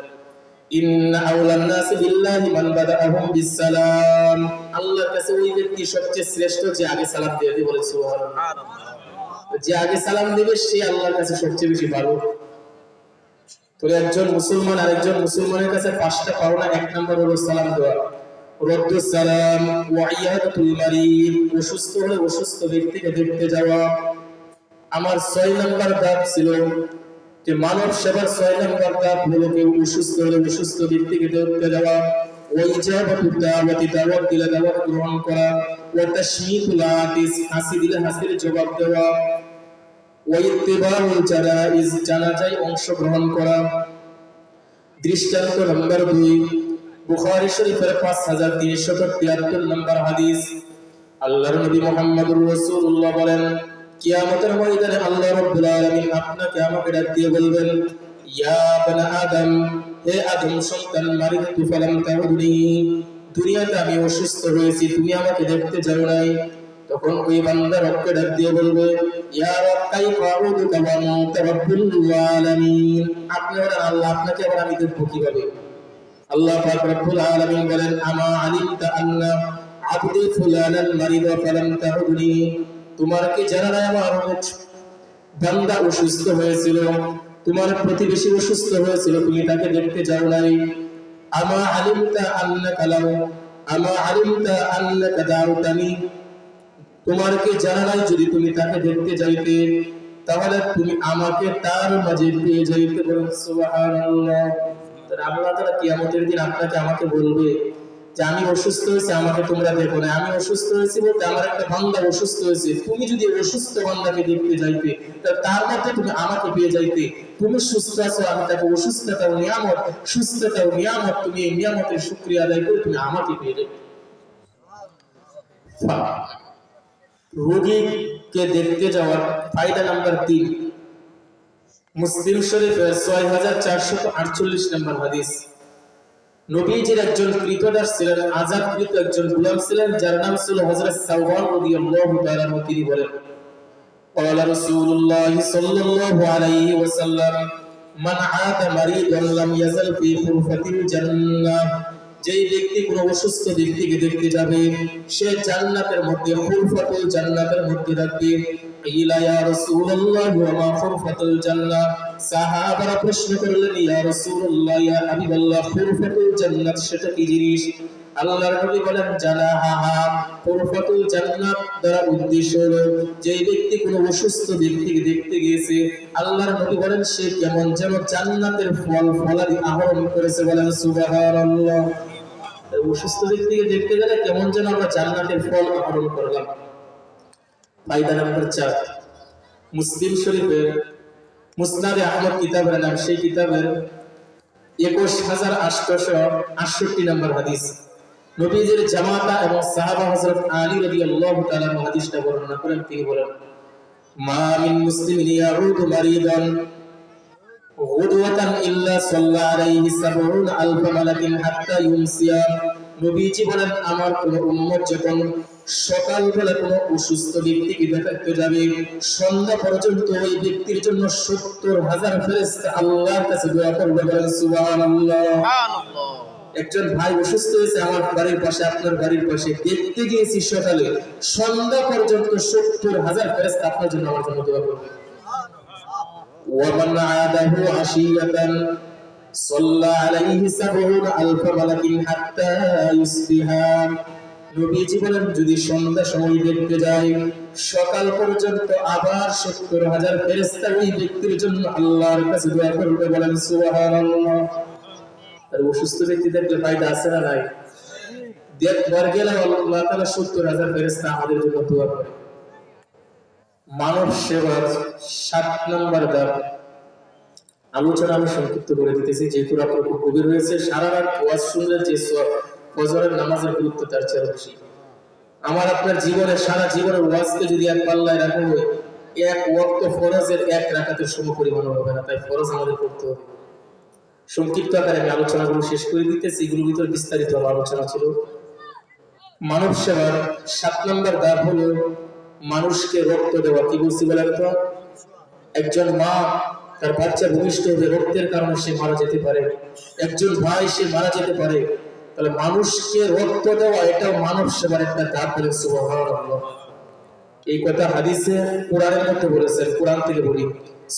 ইন্না আওলান নাসি বিল্লাহি মান বাদাআহুম বিসসালাম। আল্লাহর কাছে ওই ব্যক্তি সবচেয়ে শ্রেষ্ঠ যে আগে সালাম দিয়ে দিবে, বলে সুবহানাল্লাহ। যে আগে সালাম দিবে সে আল্লাহর কাছে সবচেয়ে বেশি ভালো। তো একজন মুসলমান আরেকজন মুসলমানের কাছে 5টা পাওনা। 1 নাম্বার হলো সালাম দেওয়া, রদ্দুস সালাম ওয়া ইয়াদাতুল মারিদ, অসুস্থ হলে অসুস্থ ব্যক্তিকে দেখতে যাওয়া। আমার 6 নাম্বার ধাপ ছিল যে মানব সেবার 6 নাম্বার ধাপ হলো কেউ অসুস্থ হলে অসুস্থ ব্যক্তিকে দেখতে যাওয়া, ওই ইজাবাতুদ দাওয়াতি, দাওয়াত দিলে দাওয়াত গ্রহণ করা, ওয়া তাশমিতুল আতিস, হাসি দিলে হাসির জবাব দেওয়া, ওয়া ইত্তিবাউল জানাইজ, জানাজায় অংশগ্রহণ করা। দৃষ্টান্ত নাম্বার 2, বুখারী শরীফের 5373 নম্বর হাদিস, আল্লাহর নবী মুহাম্মদুর রাসূলুল্লাহ বলেন, কিয়ামতের ময়দানে আল্লাহ রাব্বুল আলামিন আপনাকে আমাকে ডাক দিয়ে বলবেন, ইয়া বানা আদম, হে আদম সন্তান, মারিদতু ফালাম তাউদুনি, দুনিয়াতে আমি অসুস্থ হয়েছি, তুমি আমাকে দেখতে যাও নাই। তখন ওই বান্দা রবকে ডাক দিয়ে বলবে, ইয়া রব কাইফা আউদুকা ওয়া আনতা রাব্বুল আলামিন, আপনি বলেন আল্লাহ, আপনাকে আবার আমি দেখব কিভাবে? আল্লাহ পাক রব্বুল আলামিন বলেন, আমা আলিমতা আন্না আবদি ফুলানান মারিদা ফালাম তাউদুনি, তোমার কি জানা নাই আমার বান্দা অসুস্থ হয়েছিল, তোমার প্রতিবেশী অসুস্থ হয়েছিল, তুমি তাকে দেখতে যাও নাই। আমা আলিমতা আন্নাকা লাউ আমা আলিমতা আন্নাকা দাউতানি, তোমার কি জানা নাই যদি তুমি তাকে দেখতে যাইতে তাহলে তুমি আমাকে তার মাঝে পেয়ে যাইতে। বলেন সুবহানাল্লাহ। তাহলে আল্লাহ তাআলা কিয়ামতের দিন আপনাকে আমাকে বলবে যে আমি অসুস্থ হয়েছি, আমাকে তোমরা দেখো না। আমি অসুস্থ হয়েছি বলতে আমার একটা বান্দা অসুস্থ হয়েছে, তুমি যদি অসুস্থ বান্দাকে দেখতে যাইতে তার মধ্যে তুমি আমাকে পেয়ে যাইতে। তুমি সুস্থ আছো, আমি তাকে অসুস্থতা ও নিয়ামত, সুস্থতা ও নিয়ামত, তুমি এই নিয়ামতের শুকরিয়া আদায় করে তুমি আমাকে পেয়ে যাবে। রোগীকে দেখতে যাওয়ার ফায়দা নাম্বার 3, মুসলিম শরীফের 6448 নম্বর হাদিস। নবীজির একজন ক্রীতদাস ছিলেন, আযাদকৃত একজন গোলাম ছিলেন, যার নাম ছিল হযরত সাওবান রাদিয়াল্লাহু তাআলা। তিনি বলেন, قال رسول الله صلى الله عليه وسلم من عاد مريضا لم يزل في غرفة الجنة, যেই ব্যক্তি কোনো অসুস্থ ব্যক্তিকে দেখতে যাবে সে জান্নাতের মধ্যে, খুরফাতুল জান্নাতের মধ্যে থাকবে। ইলা ইয়া রাসূলুল্লাহ ওয়া মা খুরফাতুল জান্নাহ, সাহাবারা প্রশ্ন করলেন, ইয়া রাসূলুল্লাহ, ইয়া হাবিবাল্লাহ, খুরফাতুল জান্নাত সেটা কি জিনিস? আল্লাহর নবী বলেন, জানাহা, খুরফাতুল জান্নাত দ্বারা উদ্দেশ্য হলো যেই ব্যক্তি কোনো অসুস্থ ব্যক্তিকে দেখতে গিয়েছে, আল্লাহর নবী বলেন সে কেমন যেন জান্নাতের ফল ফলাদি আহরণ করেছে। বলেন সুবহানাল্লাহ। অসুস্থ ব্যক্তিকে দেখতে গেলে কেমন যেন আমরা জান্নাতের ফল আহরণ করলাম। ফায়দা নাম্বার 4, মুসলিম শরীফের মুসনাদে আহমদ কিতাবের নাম, সেই কিতাবের 21868 নম্বর হাদিস। নবীজির জামাতা এবং সাহাবা হযরত আলী রাদিয়াল্লাহু তাআলা হাদিসটা বর্ণনা করেন। তিনি বলেন, মা মিন মুসলিমিন ইয়াউদু মারিদান গুদওয়াতান ইল্লা সাল্লা আলাইহি ৭০,০০০ মালাকিন হাত্তা ইউমসিয়া। নবীজি বলেন, আমার কোন উম্মত যখন সকালবেলা কোনো অসুস্থ ব্যক্তিকে দেখতে যাবে, সন্ধ্যা পর্যন্ত ওই ব্যক্তির জন্য ৭০,০০০ ফেরেশতা আল্লাহর কাছে দোয়া করবে। বলেন সুবহানাল্লাহ। একজন ভাই অসুস্থ হয়েছে আমার বাড়ির পাশে, আপনার বাড়ির পাশে, দেখতে গিয়েছি সকালে, সন্ধ্যা পর্যন্ত ৭০,০০০ ফেরেশতা আপনার জন্য আমার জন্য দোয়া করবে। ওয়া মান আদাহু আশিয়াতান, সাল্লা আলাইহি ৭০,০০০ মালাকিন হাত্তা ইউসবিহা। নবীজি বলেন যদি সন্ধ্যা সময় দেখতে যাই সকাল পর্যন্ত আবার ৭০,০০০ ফেরেশতা ওই ব্যক্তির জন্য আল্লাহর কাছে দোয়া করবে। বলেন সুবহানাল্লাহ। আর অসুস্থ ব্যক্তি দেখলে ফায়দা আছে না নাই? দেখবার গেলে আল্লাহ তাআলা ৭০,০০০ ফেরেশতা আমাদের জন্য দোয়া করে। মানব সেবার ৭ নম্বর ধাপ আলোচনা আমি সংক্ষিপ্ত করে দিতেছি, যেহেতু রাত খুব গভীর হয়েছে। সারা রাত ওয়াজ শুনলে যে ফজরের নামাজের গুরুত্ব তার চেয়ে বেশি। আমার আপনার জীবনে সারা জীবনের ওয়াজকে যদি এক পাল্লায় রাখা হয়, এক ওয়াক্ত ফরজের এক রাকাতের সমপরিমাণ হবে না। তাই ফরজ আমাদের করতে হবে। সংক্ষিপ্ত আকারে আমি আলোচনাগুলো শেষ করে দিতেছি, এগুলোর ভিতরে বিস্তারিত আলোচনা ছিল। মানব সেবার ৭ নম্বর ধাপ হলো মানুষকে রক্ত দেওয়া। কি বলছি বলেন তো? একজন মা তার বাচ্চা ভূমিষ্ঠ হবে, রক্তের কারণে সে মারা যেতে পারে। একজন ভাই সে মারা যেতে পারে। তাহলে মানুষকে রক্ত দেওয়া এটাও মানব সেবার একটা ধাপ। বলে সুবহানাল্লাহ। এই কথা হাদিসে কোরআনের মধ্যে বলেছেন। কোরআন থেকে বলি,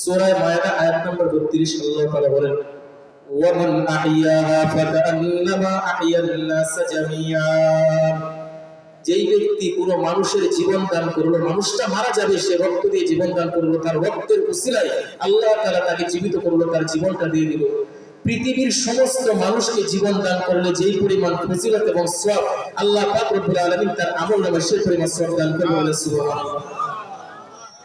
সূরা মায়েদা আয়াত নম্বর ৩২ আল্লাহ তাআলা বলেন, ওয়ামান আহইয়াহা ফাকান্নামা আহইয়ান নাস জামিআ। যেই ব্যক্তি কোনো মানুষের জীবন দান করলো, মানুষটা মারা যাবে, সে রক্ত দিয়ে জীবন দান করলো, তার রক্তের উসিলায় আল্লাহ তাআলা তাকে জীবিত করলো, তার জীবনটা দিয়ে দিল। পৃথিবীর সমস্ত মানুষকে জীবন দান করলে যেই পরিমাণ ফজিলত এবং সওয়াব আল্লাহ পাক রব্বুল আলামিন তার আমলনামায় সেই পরিমাণ সওয়াব দান করবে। বলে সুবহানাল্লাহ।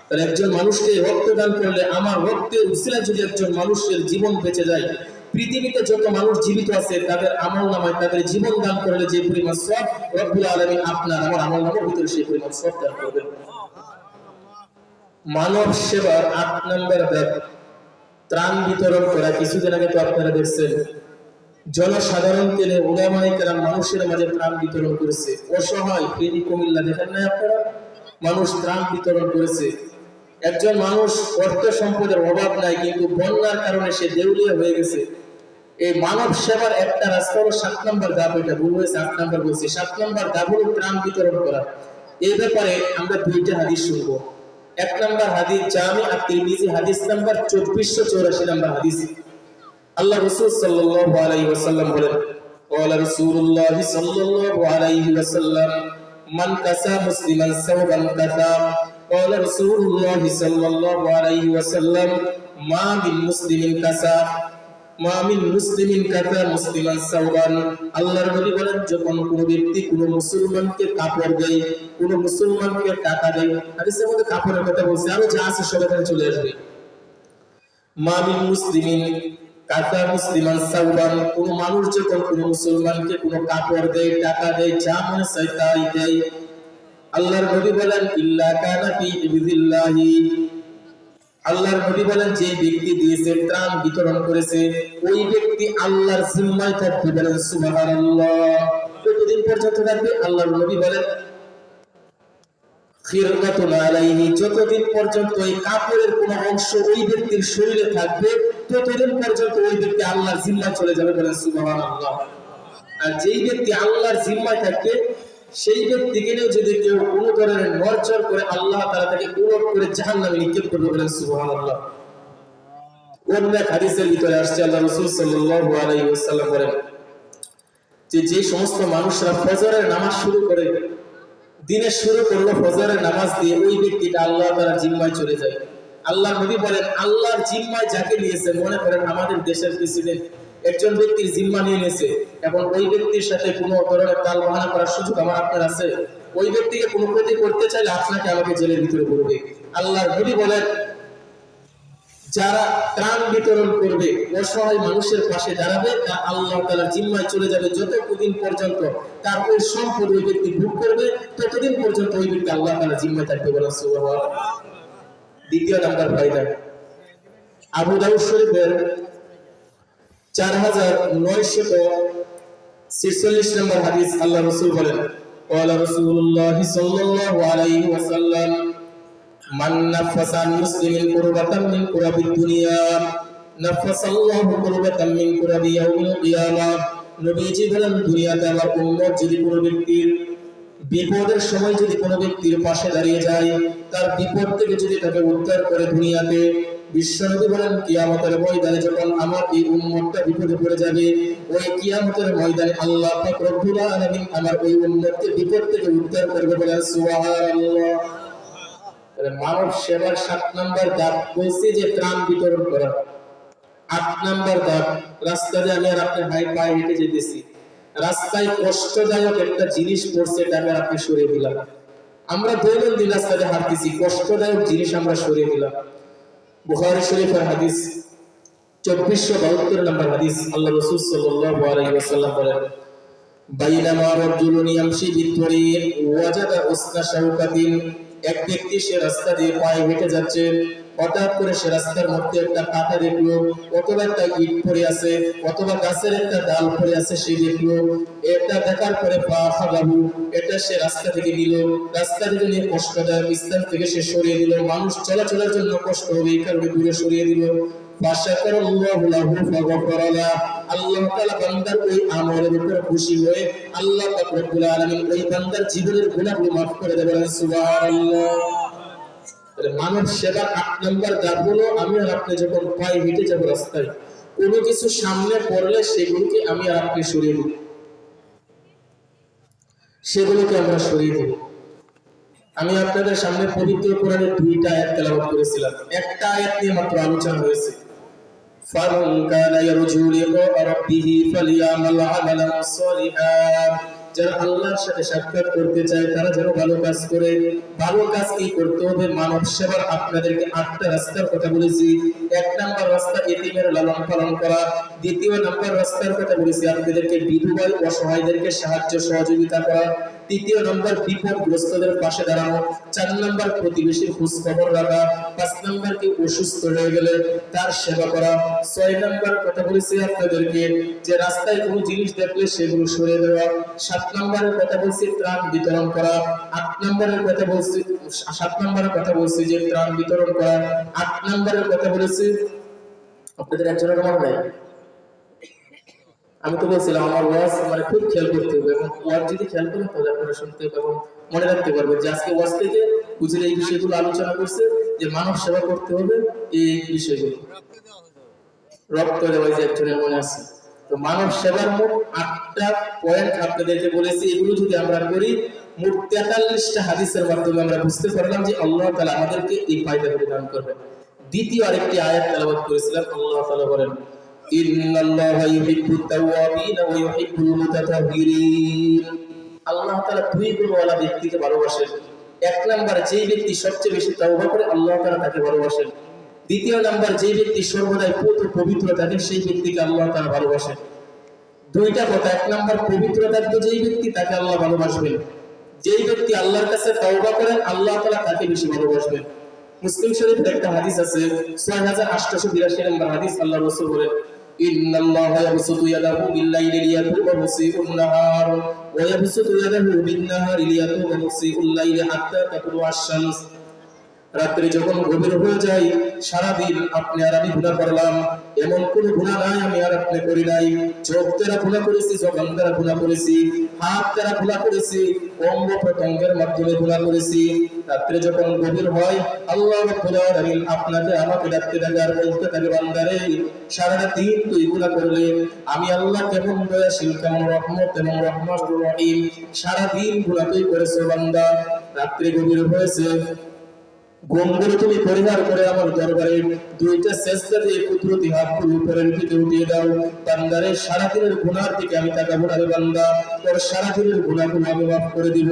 তাহলে একজন মানুষকে রক্ত দান করলে, আমার রক্তের উসিলায় যদি একজন মানুষের জীবন বেঁচে যায়, পৃথিবীতে যত মানুষ জীবিত আছে তাদের আমলনামায় তাদের জীবন দান করলে যে পরিমাণ সওয়াব রব্বুল আলামিন আপনার আমার আমলনামার ভিতরে সেই পরিমাণ সওয়াব দান করবেন। মানব সেবার ৮ নম্বর ধাপ ত্রাণ বিতরণ করা। কিছুদিন আগে তো আপনারা দেখছেন জনসাধারণকে উলামায়ে কেরাম মানুষের মাঝে ত্রাণ বিতরণ করেছে। অসহায় ফেনী কুমিল্লা দেখেন না আপনারা, মানুষ ত্রাণ বিতরণ করেছে। একজন মানুষ অর্থ সম্পদের অভাব নাই, কিন্তু বন্যার কারণে সে দেউলিয়া হয়ে গেছে। এই মানব সেবার একটা রাস্তা হলো ৭ নম্বর ধাপ। এটা ভুল হয়েছে, ৮ নম্বর বলছি। ৭ নম্বর ধাপ হলো ত্রাণ বিতরণ করা। এই ব্যাপারে আমরা ২টা হাদিস শুনবো। ১ নম্বর হাদিস জামি আত-তিরমিজি হাদিস নাম্বার ২৪৮৪ নম্বর হাদিস। আল্লাহ রাসূল সাল্লাল্লাহু আলাইহি ওয়াসাল্লাম বলেন, ক্বালা রাসূলুল্লাহ সাল্লাল্লাহু আলাইহি ওয়াসাল্লাম মান কাসা মুসলিমান সাওবান কাসা। ক্বালা রাসূলুল্লাহ সাল্লাল্লাহু আলাইহি ওয়াসাল্লাম মা মিন মুসলিমিন কাসা মুসলিমিন কাসা মুসলিমান সাওবান। আল্লাহর নবী বলেন, যখন কোন ব্যক্তি কোন মুসলমানকে কাপড় দেয়, কোন মুসলমানকে টাকা দেয়, হাদিসের মধ্যে কাপড়ের কথা বলছে, আরো যা আছে সব এখানে চলে আসবে। মা মিন মুসলিমিন কাসা মুসলিমান সাওবান, কোন মানুষ যখন কোন মুসলমানকে কোন কাপড় দেয়, টাকা দেয়, যা মনে চায় তাই দেয়, আল্লাহর নবী বলেন ইল্লা কানা ফি ইযিল্লাহি। আল্লাহর নবী বলেন যে ব্যক্তি দিয়েছে, ত্রাণ বিতরণ করেছে, ওই ব্যক্তি আল্লাহর জিম্মায় থাকবে। বলেন সুবহানাল্লাহ। কতদিন পর্যন্ত থাকবে? আল্লাহর নবী বলেন খিরকাতুন আলাইহি, যতদিন পর্যন্ত এই কাপড়ের কোন অংশ ওই ব্যক্তির শরীরে থাকবে ততদিন পর্যন্ত ওই ব্যক্তি আল্লাহর জিম্মায় চলে যাবে। বলেন সুবহানাল্লাহ। আর যেই ব্যক্তি আল্লাহর জিম্মায় থাকবে সেই ব্যক্তিকে যদি কেউ কোনো ধরনের নড়চড় করে, আল্লাহ তাআলা তাকে উলট করে জাহান্নামে নিক্ষেপ করবে। বলেন সুবহানাল্লাহ। অন্য হাদিসের ভিতরে আসছে, আল্লাহ রাসূল সাল্লাল্লাহু আলাইহি ওয়াসাল্লাম বলেন যে সমস্ত মানুষরা ফজরের নামাজ শুরু করে, দিনের শুরু করলো ফজরের নামাজ দিয়ে, ওই ব্যক্তিটা আল্লাহ তাআলার জিম্মায় চলে যায়। আল্লাহ নবী বলেন আল্লাহর জিম্মায় যাকে নিয়েছে, মনে করেন আমাদের দেশের প্রেসিডেন্ট একজন ব্যক্তির জিম্মা নিয়ে নিয়েছে, এখন ওই ব্যক্তির সাথে কোনো ধরনের তাল বাহানা করার সুযোগ আমার আপনার আছে? ওই ব্যক্তিকে কোনো ক্ষতি করতে চাইলে আপনাকে আমাকে জেলের ভিতরে পড়বে। আল্লাহর নবী বলেন যারা ত্রাণ বিতরণ করবে, অসহায় মানুষের পাশে দাঁড়াবে, তা আল্লাহ তাআলার জিম্মায় চলে যাবে। যতদিন পর্যন্ত তার ওই সম্পদ ওই ব্যক্তি ভোগ করবে ততদিন পর্যন্ত ওই ব্যক্তি আল্লাহ তাআলার জিম্মায় থাকবে। বলেন সুবহানাল্লাহ। দ্বিতীয় নাম্বার ফায়দা, আবু দাউদ শরীফের 4946 নম্বর হাদিস। আল্লাহ রাসূল বলেন, ক্বালা রাসূলুল্লাহ সাল্লাল্লাহু আলাইহি ওয়াসাল্লাম মান নাফাসা আন মুসলিমিন কুরবাতান মিন কুরাবিদ দুনিয়া নাফাসাল্লাহু কুরবাতান মিন কুরাবি ইয়াউমিল কিয়ামাহ। নবীজি বলেন, দুনিয়াতে আমার উম্মত যদি কোনো ব্যক্তির বিপদের সময় যদি কোনো ব্যক্তির পাশে দাঁড়িয়ে যায়, তার বিপদ থেকে যদি তাকে উদ্ধার করে দুনিয়াতে, বিশ্বনবী বলেন কিয়ামতের ময়দানে যখন আমার এই উম্মতটা বিপদে পড়ে যাবে, ওই কিয়ামতের ময়দানে আল্লাহ পাক রব্বুল আলামিন আমার ওই উম্মতকে বিপদ থেকে উদ্ধার করবে বলেন সুবহানাল্লাহ। মানব সেবার 7 নাম্বার ধাপ বলছি যে ত্রাণ বিতরণ করা। 8 নাম্বার ধাপ, রাস্তায় আমি আর আপনি পায়ে হেঁটে যেতেছি, রাস্তায় কষ্টদায়ক একটা জিনিস পড়ছে, এটাকে আপনি সরিয়ে দিলাম। আমরা দৈনন্দিন রাস্তায় হাঁটতেছি, কষ্টদায়ক জিনিস আমরা সরিয়ে দিলাম। বুখারী শরীফের হাদিস 2472 নম্বর হাদিস, আল্লাহ রাসূল সাল্লাল্লাহু আলাইহি ওয়াসাল্লাম বলেন বাইনামা রাজুলুন ইয়ামশি বিত-তরিক ওয়াজাদা উসনা শাওকাতিন, এক ব্যক্তি সে রাস্তা দিয়ে পায়ে হেঁটে যাচ্ছে, হঠাৎ করে সে রাস্তার মধ্যে একটা কাঁটা দেখলো, অথবা একটা ইট পড়ে আছে, অথবা গাছের একটা ডাল পড়ে আছে, সে দেখলো। এটা দেখার পরে ফাখাবাহু, এটা সে রাস্তা থেকে নিল, রাস্তা থেকে নিয়ে কষ্টদায়ক স্থান থেকে সে সরিয়ে দিল, মানুষ চলাচলের জন্য কষ্ট হবে এই কারণে দূরে সরিয়ে দিল। ফাশাকারাল্লাহু লাহু ফাগাফারা লাহু, আল্লাহ তাআলা বান্দার ওই আমলের উপর খুশি হয়ে আল্লাহ পাক রব্বুল আলামিন ওই বান্দার জীবনের গুনাহগুলো মাফ করে দেবেন। সুবহানাল্লাহ। মানব সেবার 8 নাম্বার ধাপ হলো আমি আর আপনি যখন পায়ে হেঁটে যাবো রাস্তায়, কোনো কিছু সামনে পড়লে সেগুলোকে আমি আর আপনি সরিয়ে দিই, সেগুলোকে আমরা সরিয়ে দিই। আমি আপনাদের সামনে পবিত্র কোরআনের 2টা আয়াত তেলাওয়াত করেছিলাম, একটা আয়াত নিয়ে মাত্র আলোচনা হয়েছে। ফামান কানা ইয়ারজু লিকা রাব্বিহি ফালিয়ামাল আমালান সালিহান, যারা আল্লাহর সাথে সাক্ষাৎ করতে চায় তারা যেন ভালো কাজ করে। ভালো কাজ কি করতে হবে? মানব সেবার আপনাদেরকে 8টা রাস্তার কথা বলেছি। 1 নাম্বার রাস্তা এতিমের লালন পালন করা, 2য় নাম্বার রাস্তার কথা বলেছি আপনাদেরকে বিধবা অসহায়দেরকে সাহায্য সহযোগিতা করা, 3য় নাম্বার বিপদগ্রস্তদের পাশে দাঁড়ানো, 4 নাম্বার প্রতিবেশীর খোঁজ খবর রাখা, 5 নাম্বার কি অসুস্থ হয়ে গেলে তার সেবা করা, 6 নাম্বার কথা বলেছি আপনাদেরকে যে রাস্তায় কোনো জিনিস দেখলে সেগুলো সরিয়ে দেওয়া, 7 নাম্বারের কথা বলছি ত্রাণ বিতরণ করা, 8 নাম্বারের কথা বলছি 7 নাম্বারের কথা বলছি যে ত্রাণ বিতরণ করা, 8 নাম্বারের কথা বলেছি আপনাদের একজনের মনে নাই, আমি তো বলছিলাম আমার ওয়াজ মানে খুব খেয়াল করতে হবে, এবং ওয়াজ যদি খেয়াল করেন তাহলে আপনারা শুনতে এবং মনে রাখতে পারবেন যে আজকে ওয়াজ থেকে বুঝলে এই বিষয়গুলো আলোচনা করছে যে মানব সেবা করতে হবে, এই বিষয়গুলো রক্ত দেওয়া যে একজনের মনে আছে। তো মানব সেবার মোট 8টা পয়েন্ট আপনাদেরকে বলেছি, এগুলো যদি আমরা করি মোট 43টা হাদিসের মাধ্যমে আমরা বুঝতে পারলাম যে আল্লাহ তাআলা আমাদেরকে এই ফায়দাগুলো দান করবেন। দ্বিতীয় আরেকটি আয়াত তেলাওয়াত করেছিলাম, আল্লাহ তাআলা বলেন ইন্নাল্লাহা ইউহিব্বুত তাওয়াবিন ওয়া ইউহিব্বুল মুতাতাহহিরিন, আল্লাহ তাআলা 2 গুণওয়ালা ব্যক্তিকে ভালোবাসেন। 1 নাম্বার যেই ব্যক্তি সবচেয়ে বেশি তাওবা করে আল্লাহ তাআলা তাকে ভালোবাসেন। 2য় নাম্বার যেই ব্যক্তি সর্বদাই পবিত্র থাকে সেই ব্যক্তিকে আল্লাহ তাআলা ভালোবাসেন। 2টা কথা, 1 নাম্বার পবিত্র থাকবে যেই ব্যক্তি তাকে আল্লাহ ভালোবাসবেন, যেই ব্যক্তি আল্লাহর কাছে তাওবা করেন আল্লাহ তাআলা তাকে বেশি ভালোবাসবেন। মুসলিম শরীফের একটা হাদিস আছে 6882 নম্বর হাদিস, আল্লাহর রাসূল বলেন ইন্নাল্লাহা ইয়াবসুতু ইয়াদাহু বিল-লাইলি লিয়াতুবা মুসিউন নাহার ওয়া ইয়াবসুতু ইয়াদাহু বিন-নাহারি লিয়াতুবা মুসিউল লাইলি হাত্তা তাতলুআ আশ-শামস, রাত্রি যখন গভীর হয়ে যায়, সারাদিন আপনি আর আমি গুনাহ করলাম, এমন কোন গুনাহ নাই আমি আর আপনি করি নাই, চোখ দ্বারা গুনাহ করেছি, জবান দ্বারা গুনাহ করেছি, হাত দ্বারা গুনাহ করেছি, অঙ্গ প্রত্যঙ্গের মাধ্যমে গুনাহ করেছি। রাত্রি যখন গভীর হয় আল্লাহ রাব্বুল আলামিন আপনাকে আমাকে ডাকতে থাকে আর বলতে থাকে বান্দারে সারা দিন তুই গুনাহ করলে আমি আল্লাহ কেমন দয়াশীল, কেমন রহমত এবং রহমাতুর রহিম, সারা দিন গুনাহ তুই করেছো বান্দা, রাত্রি গভীর হয়েছে, ঘুমগুলো তুমি পরিহার করে আমার দরবারে 2টা সেজদা দিয়ে কুদরতি হাতগুলো উপরের দিকে উঠিয়ে দাও, বান্দারে সারা দিনের গুনার দিকে আমি তাকাবো না রে বান্দা, তোর সারা দিনের গুনাহগুলো আমি মাফ করে দিব।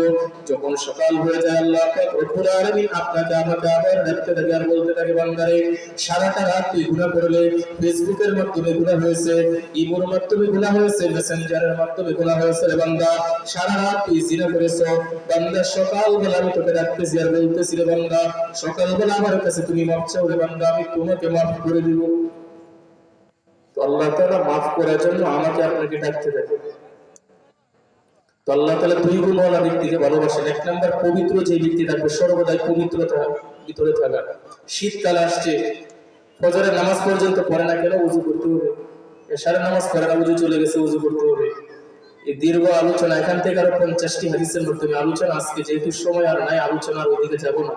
যখন সকাল হয়ে যায় আল্লাহ পাক রব্বুল আলামিন আপনাকে আমাকে আবার ডাকতে থাকে আর বলতে থাকে বান্দারে সারাটা রাত তুই গুনাহ করলে, ফেসবুকের মাধ্যমে গুনাহ হয়েছে, ইমোর মাধ্যমে গুনাহ হয়েছে, মেসেঞ্জারের মাধ্যমে গুনাহ হয়েছে রে বান্দা, সারা রাত তুই জিনা করেছো বান্দা, সকালবেলা আমি তোকে ডাকতেছি আর বলতেছি রে বান্দা সকালবেলা আমার কাছে তুমি মাফ চাও রে বান্দা, আমি তোমাকে মাফ করে দিব। তো আল্লাহ তাআলা মাফ করার জন্য আমাকে আপনাকে ডাকতে থাকে। তো আল্লাহ তাআলা 2 গুণওয়ালা ব্যক্তিকে ভালোবাসেন। 1 নাম্বার পবিত্র যে ব্যক্তি থাকবে, সর্বদাই পবিত্রতা ভিতরে থাকা। শীতকাল আসছে, ফজরের নামাজ পর্যন্ত পড়ে না কেন? ওযু করতে হবে। এশারের নামাজ পড়ে না, ওযু চলে গেছে, ওযু করতে হবে। এই দীর্ঘ আলোচনা এখান থেকে আরো 50টি হাদিসের মাধ্যমে আলোচনা, আজকে যেহেতু সময় আর নাই আলোচনার ওদিকে যাব না,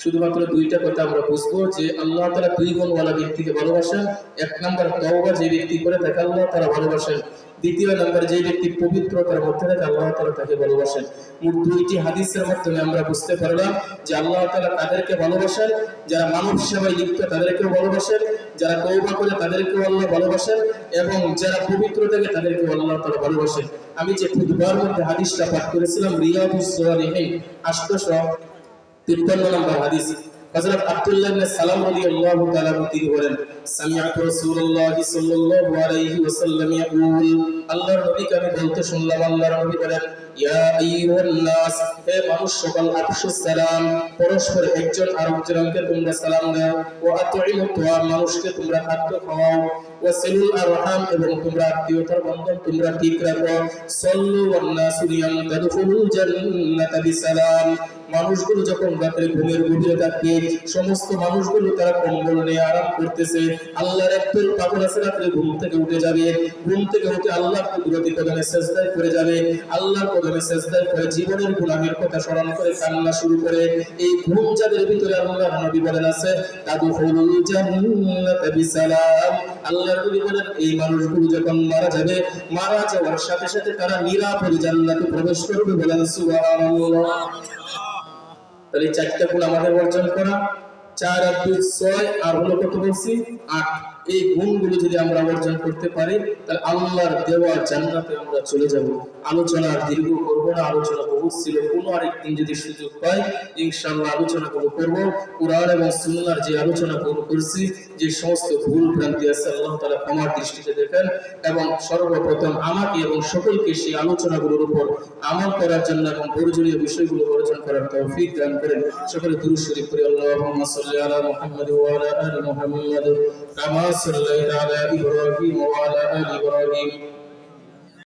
শুধুমাত্র দুইটা কথা আমরা বুঝবো যে আল্লাহ তাআলা দুই গুণওয়ালা ব্যক্তিকে ভালোবাসেন। এক নাম্বার তওবা যে ব্যক্তি করে তাকে আল্লাহ তাআলা ভালোবাসেন। দ্বিতীয় নাম্বার যে ব্যক্তি পবিত্রতার মধ্যে থাকে আল্লাহ তাআলা তাকে ভালোবাসেন। মোট দুইটি হাদিসের মাধ্যমে আমরা বুঝতে পারলাম যে আল্লাহ তাআলা তাদেরকে ভালোবাসেন যারা মানব সেবায় লিপ্ত, তাদেরকেও ভালোবাসেন, যারা তওবা করে তাদেরকেও আল্লাহ ভালোবাসেন, এবং যারা পবিত্র থাকে তাদেরকেও আল্লাহ তাআলা ভালোবাসেন। আমি যে খুতবার মধ্যে হাদিসটা পাঠ করেছিলাম রিয়াদুস সালিহিন 853 নম্বর হাদিস, হযরত আব্দুল্লাহ ইবনে সালাম রাদিয়াল্লাহু তাআলা তিনি বলেন, সামিআতু রাসূলুল্লাহ সাল্লাল্লাহু আলাইহি ওয়াসাল্লাম ইয়াকুল, আল্লাহর নবীকে আমি বলতে শুনলাম, আল্লাহর নবী বলেন, ইয়া আইয়ুহান নাস, হে মানুষ সকল, আফশুস সালাম, পরস্পর একজন আরেকজনকে তোমরা সালাম দাও, ওয়া আতইমু তুআম, মানুষকে তোমরা খাদ্য খাওয়াও, ওয়া সিলুল আরহাম, এবং তোমরা আত্মীয়তার বন্ধন তোমরা ঠিক রাখো, সাল্লু ওয়ান নাসু ইয়াম তাদখুলুল জান্নাতা বিসালাম, মানুষগুলো যখন রাতে ঘুমের গভীরে থাকে, সমস্ত মানুষগুলো তারা কম্বল নিয়ে আরাম করতেছে, আল্লাহর একদল পাগল আছে রাতে ঘুম থেকে উঠে যাবে, ঘুম থেকে উঠে আল্লাহর কুদরতি কদমে সিজদায় করে যাবে, আল্লাহর কদমে সিজদায় করে জীবনের গুনাহের কথা স্মরণ করে কান্না শুরু করে। এই ঘুম যাদের ভিতরে আল্লাহর নবী বলেন আছে, তাদখুলুল জান্নাতা বিসালাম, আল্লাহর নবী বলেন এই মানুষগুলো যখন মারা যাবে, মারা যাওয়ার সাথে সাথে তারা নিরাপদে জান্নাতে প্রবেশ করবে। বলেন সুবহানাল্লাহ। তাহলে চারটা গুণ আমাদের অর্জন করা, 4 আর 2 6, আর হলো কত বলছি 8। এই গুণগুলো যদি আমরা অর্জন করতে পারি তাহলে আল্লাহর দেওয়া জান্নাতে আমরা চলে যাব। আলোচনা দীর্ঘ করব না, আলোচনা বহুত ছিল, কোনো আরেকদিন যদি সুযোগ পাই ইনশাআল্লাহ আলোচনাগুলো করব। কুরআন এবং সুন্নাহর যে আলোচনাগুলো করছি, যে সমস্ত ভুল ভ্রান্তি আছে আল্লাহ তাআলা ক্ষমার দৃষ্টিতে দেখেন, এবং সর্বপ্রথম আমাকে এবং সকলকে সেই আলোচনাগুলোর উপর আমল করার জন্য এবং প্রয়োজনীয় বিষয়গুলো অর্জন করার তৌফিক দান করেন। সকলে দুরূদ শরীফ পড়ি, আল্লাহুম্মা সাল্লি আলা মুহাম্মাদ ওয়া আলা আলি মুহাম্মাদ কামা সাল্লাইতা আলা ইব্রাহিম ওয়া আলা আলি ইব্রাহিম